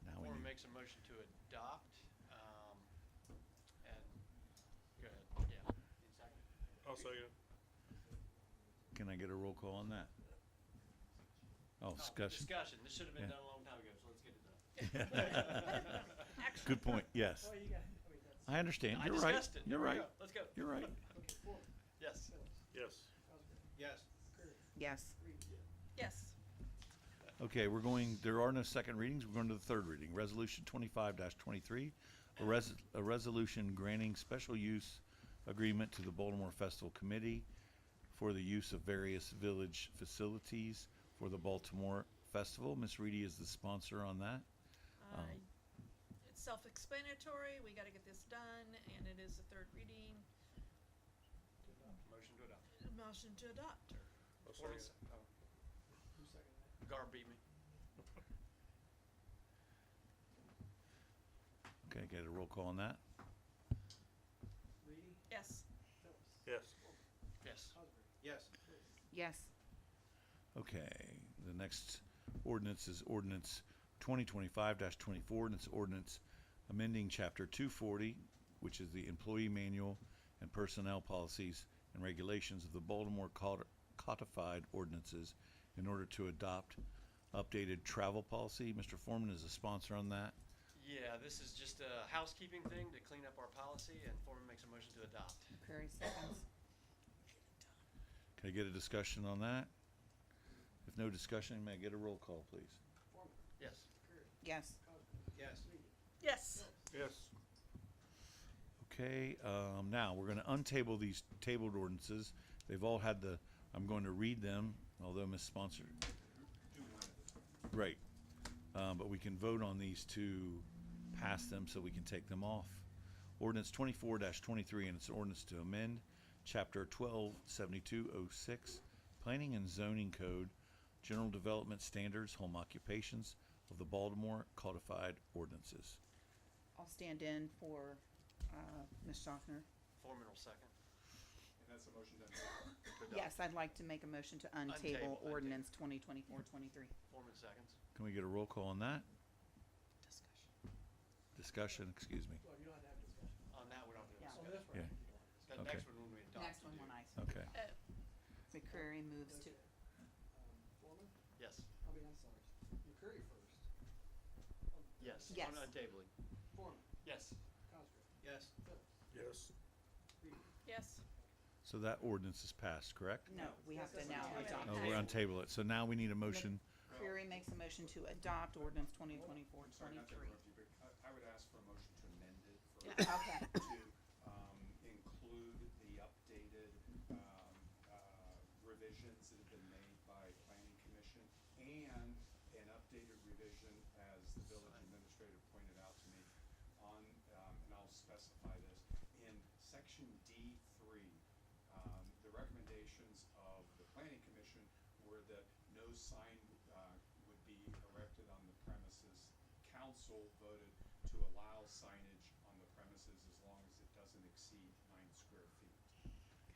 Now we Foreman need, makes a motion to adopt, and, go ahead, yeah. Need a second? I'll second it. can I get a roll call on that? Oh, discussion. Discussion, this should have been Yeah. done a long time ago, so let's get it done. Action. Good point, yes. Oh, you got, I mean, that's, I understand. I You're right. discussed it. You're Here we right. go. Let's go. You're right. okay, Foreman, Yes. Phillips, Yes. Cosgrave, Yes. McCreary, Yes. Reedy. Yes. Okay, there are no second readings. We're going to the third reading. Resolution 25-23, a resolution granting special use agreement to the Baltimore Festival Committee for the use of various village facilities for the Baltimore Festival. Ms. Reedy is the sponsor on that. It's self-explanatory. We gotta get this done, and it is the third reading. Motion to adopt. Motion to adopt. I'll second Foreman's, it. oh, Who seconded that? Gar beat me. Okay, get a roll call on that. Reedy, Yes. Phillips, Yes. Yes. Cosgrave, Yes. Reedy. Yes. Okay, the next ordinance is ordinance 2025-24, and it's ordinance amending chapter 240, which is the employee manual and personnel policies and regulations of the Baltimore codified ordinances in order to adopt updated travel policy. Mr. Foreman is a sponsor on that. Yeah, this is just a housekeeping thing to clean up our policy, and Foreman makes a motion to adopt. McCreary seconds. Can I get a discussion on that? If no discussion, may I get a roll call, please? Foreman, Yes. McCreary, Yes. Cosgrave, Yes. Reedy. Yes. Yes. Okay, now we're gonna untable these tabled ordinances. They've all had I'm going to read them, although Ms. Sponsor, Do one at a time. right. But we can vote on these to pass them so we can take them off. Ordinance 24-23, and it's an ordinance to amend chapter 127206, Planning and Zoning Code, General Development Standards, Home Occupations of the Baltimore Codified Ordinances. I'll stand in for, Ms. Schaffner. Foreman will second. And that's a motion done. To adopt. Yes, I'd like to make a motion to untable Untable. ordinance 2024-23. Foreman seconds. Can we get a roll call on that? Discussion. Discussion, excuse me. Well, you don't have to have discussion. On that, we don't have to Yeah. So discuss. this one. Yeah. That Okay. next one when we adopt. Next we one do. when I, Okay. McCreary moves to, Okay. Foreman, Yes. I mean, I'm sorry, McCreary first. Yes. Yes. On untabling. Foreman, Yes. Cosgrave, Yes. Phillips, Yes. Reedy. Yes. So that ordinance is passed, correct? no, we have to That's now not- adopt. Oh, we're on table it. So now we need a motion. McCreary makes a motion to adopt ordinance I'm sorry, not to 2024-23. interrupt you, but I would ask for a motion to amend it for, Yeah. Okay. to include the updated revisions that have been made by Planning Commission and an updated revision, as the village administrator pointed out to me, on, and I'll specify this, in section D3, the recommendations of the Planning Commission were that no sign would be erected on the premises. Council voted to allow signage on the premises as long as it doesn't exceed 9 square square feet.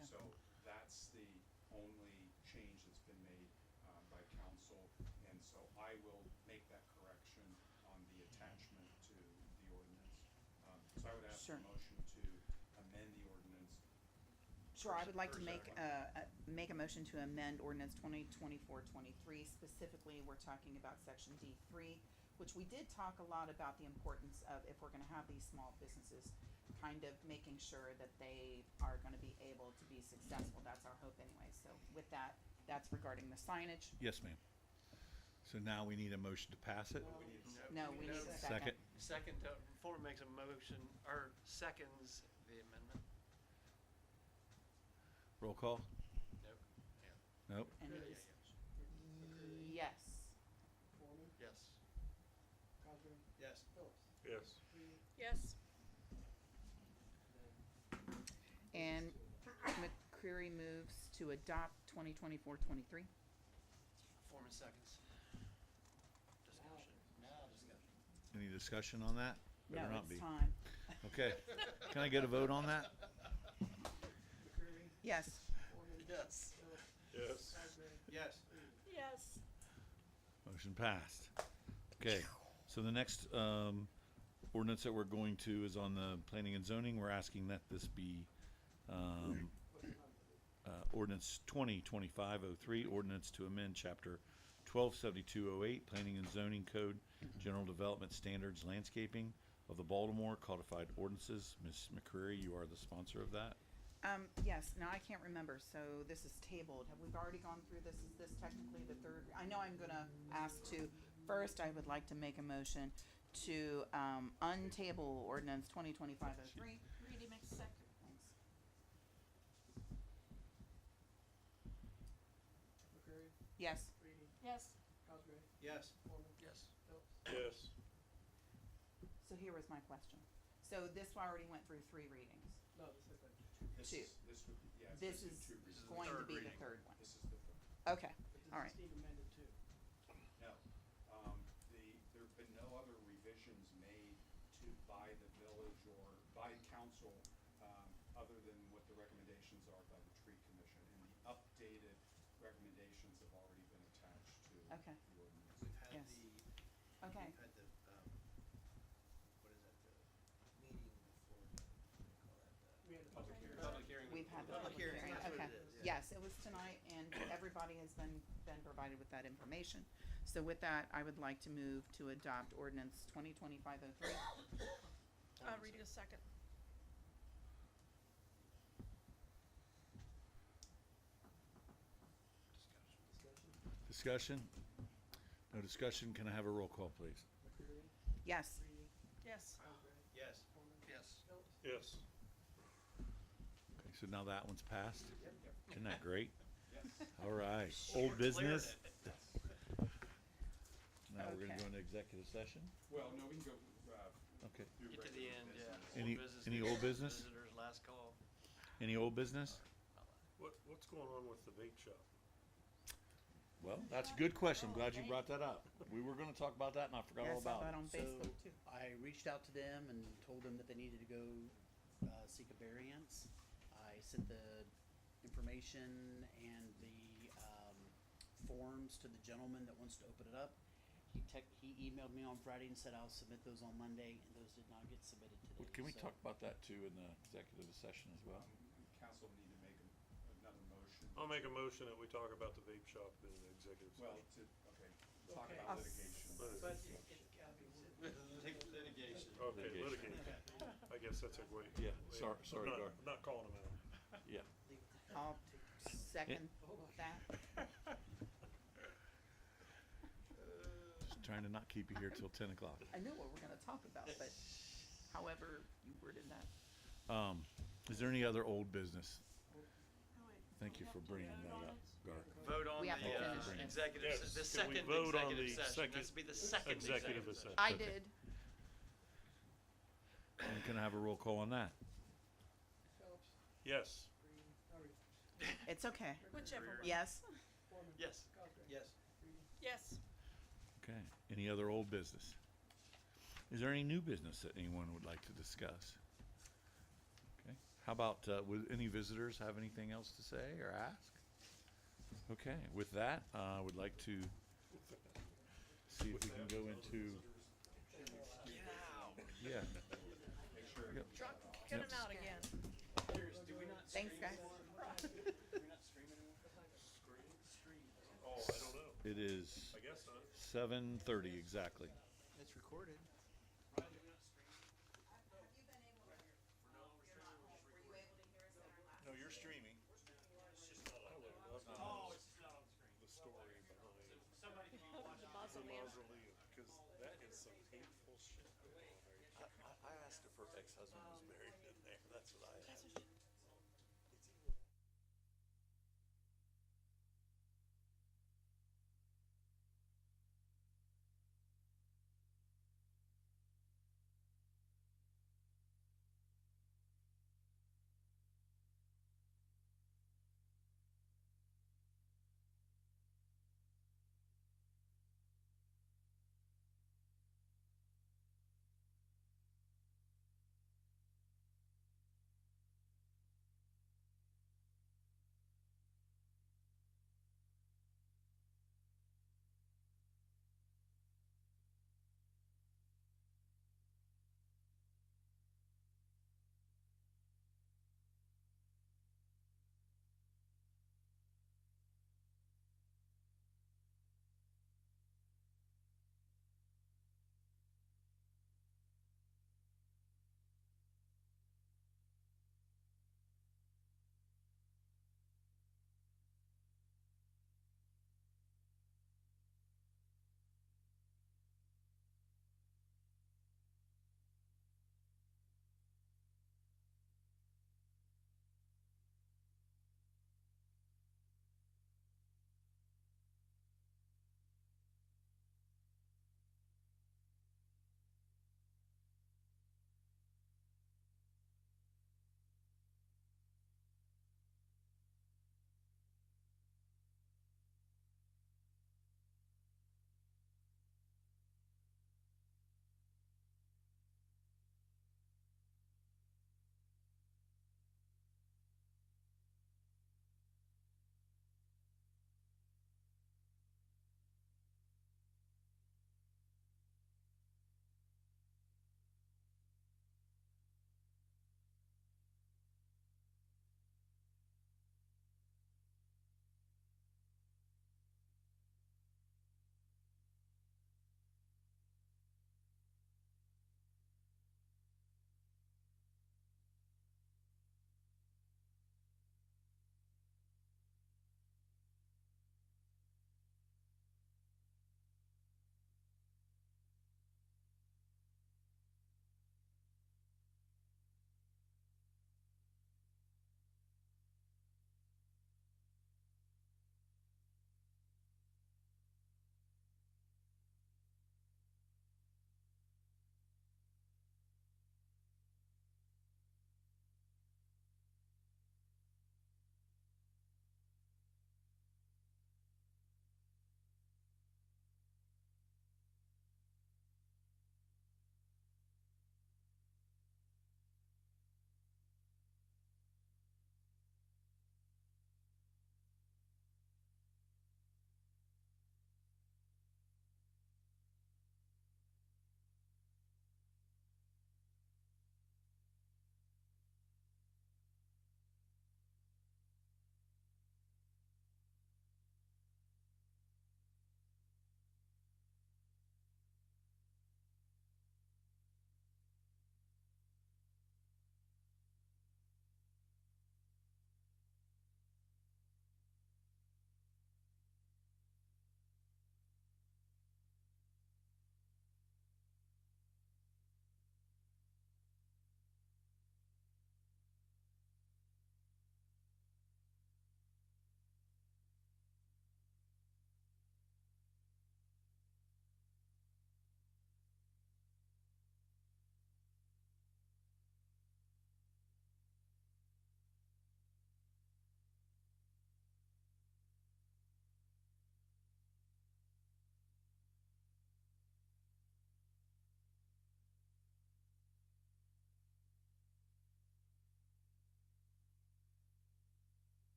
Okay. So that's the only change that's been made by council, and so I will make that correction on the attachment to the ordinance. So I would ask for Sure. a motion to amend the ordinance. Sure, I would like to First, make a motion to amend ordinance 2024-23. Specifically, we're talking about section D3, which we did talk a lot about the importance of, if we're gonna have these small businesses, kind of making sure that they are gonna be able to be successful. That's our hope anyway. So with that, that's regarding the signage. Yes, ma'am. So now we need a motion to pass it? No, we need a Second. Second, before we makes a motion, or seconds the amendment? Roll call? Nope. Nope. And Yeah, it yeah, is, yeah. yes. Foreman, Yes. Cosgrave, Yes. Phillips, Yes. Reedy, Yes. And McCreary moves to adopt 2024-23. Foreman seconds. Discussion. Now discussion. Any discussion on that? No, Better not it's be. time. Okay. Can I get a vote on that? McCreary, Yes. Foreman, Yes. Phillips, Yes. Cosgrave, Yes. Reedy. Yes. Motion passed. Okay, so the next ordinance that we're going to is on the planning and zoning. We're asking that this be ordinance 2025-03, ordinance to amend chapter 127208, planning and zoning code, general development standards, landscaping of the Baltimore codified ordinances. Ms. McCreary, you are the sponsor of that. Yes, now I can't remember, so this is tabled. Have we already gone through this? Is this technically the third? I know I'm gonna ask to, first I would like to make a motion to, untable ordinance 2025-03. Reedy makes second. Thanks. McCreary, Yes, Reedy, Yes. Cosgrave, Yes. Foreman, Yes. Phillips. Yes. so here was my question. So this already went through 3 readings. No, this is like, Two. This would be, yeah. This it's is two readings. the going to third be the reading. third one. This is the third. Okay, but all does right. this need amended too? No, there've been no other revisions made by the village or by council, other than what the recommendations are by the tree commission. And the updated recommendations have already been attached to Okay. the ordinance. We've had Yes. Okay. we've had the, what is that, the meeting before, what do they call that? We had a Public hearing. Public hearing. We've had the Public public hearing, hearing, that's what okay. it is, yeah. Yes, it was tonight, and everybody has been provided with that information. So with that, I would like to move to adopt ordinance 2025-03. Reedy a second. Discussion? No discussion? Can I have a roll call, please? McCreary, Yes, Reedy, Yes. Cosgrave, Yes. Foreman, Yes. Phillips. Yes. Okay, so now that one's passed? Isn't that great? Yes. All right. Well, Old you're clearing business? it. Now we're gonna Okay. go into executive session? Well, no, we can go, Okay. through Get to regular the end, business. yeah. Any- business, any old business? Visitors, last call. Any old business? What's going on with the vape shop? Well, that's a good question. I'm glad you brought that up. We were gonna talk about that and I forgot yeah, I all saw about that it. on So Facebook too. I reached out to them and told them that they needed to go seek a variance. I sent the information and the forms to the gentleman that wants to open it up. He emailed me on Friday and said I'll submit those on Monday, and those did not get submitted today. Well, can we So- talk about that too in the executive session as well? Council need to make another motion. I'll make a motion that we talk about the vape shop in the executive Well, session. talk Okay. about litigation. But it's gotta be worded. Litigation. Okay, Litigation. litigation. I guess that's a way. Yeah, way- sorry- I'm sorry, not- Gar. I'm not calling them out. Yeah. I'll second that. Just trying to not keep you here till 10 o'clock. I know what we're gonna talk about, but however you worded that. Is there any other old business? Oh, wait. Thank you for bringing that up, Gar. Vote on We have to the finish this. executive, Yes, the can we second vote on executive the session. second That's to be the second executive executive session. I Okay. did. And can I have a roll call on that? Phillips, Yes. Reedy, Reedy, It's okay. Whichever one. Yes. Foreman, Yes. Cosgrave, Yes. Reedy. Yes. Okay. Any other old business? Is there any new business that anyone would like to discuss? Okay. How about, would any visitors have anything else to say or ask? Okay, with that, I would like to see if we can go into, yeah. Yep. Drunk, get Yep. him out again. Thanks, guys. Oh, I don't know. It is I guess not. 7:30 exactly. It's recorded. No, you're streaming. Oh, it's not on the screen. The story behind The mausoleum. mausoleum, because that is some hateful shit going on there. I asked if her ex-husband was married in there. That's what I asked.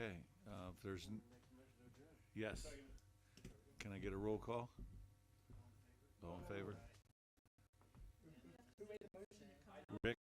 Okay, if there's, yes. Can I get a roll call? All in favor? Rick?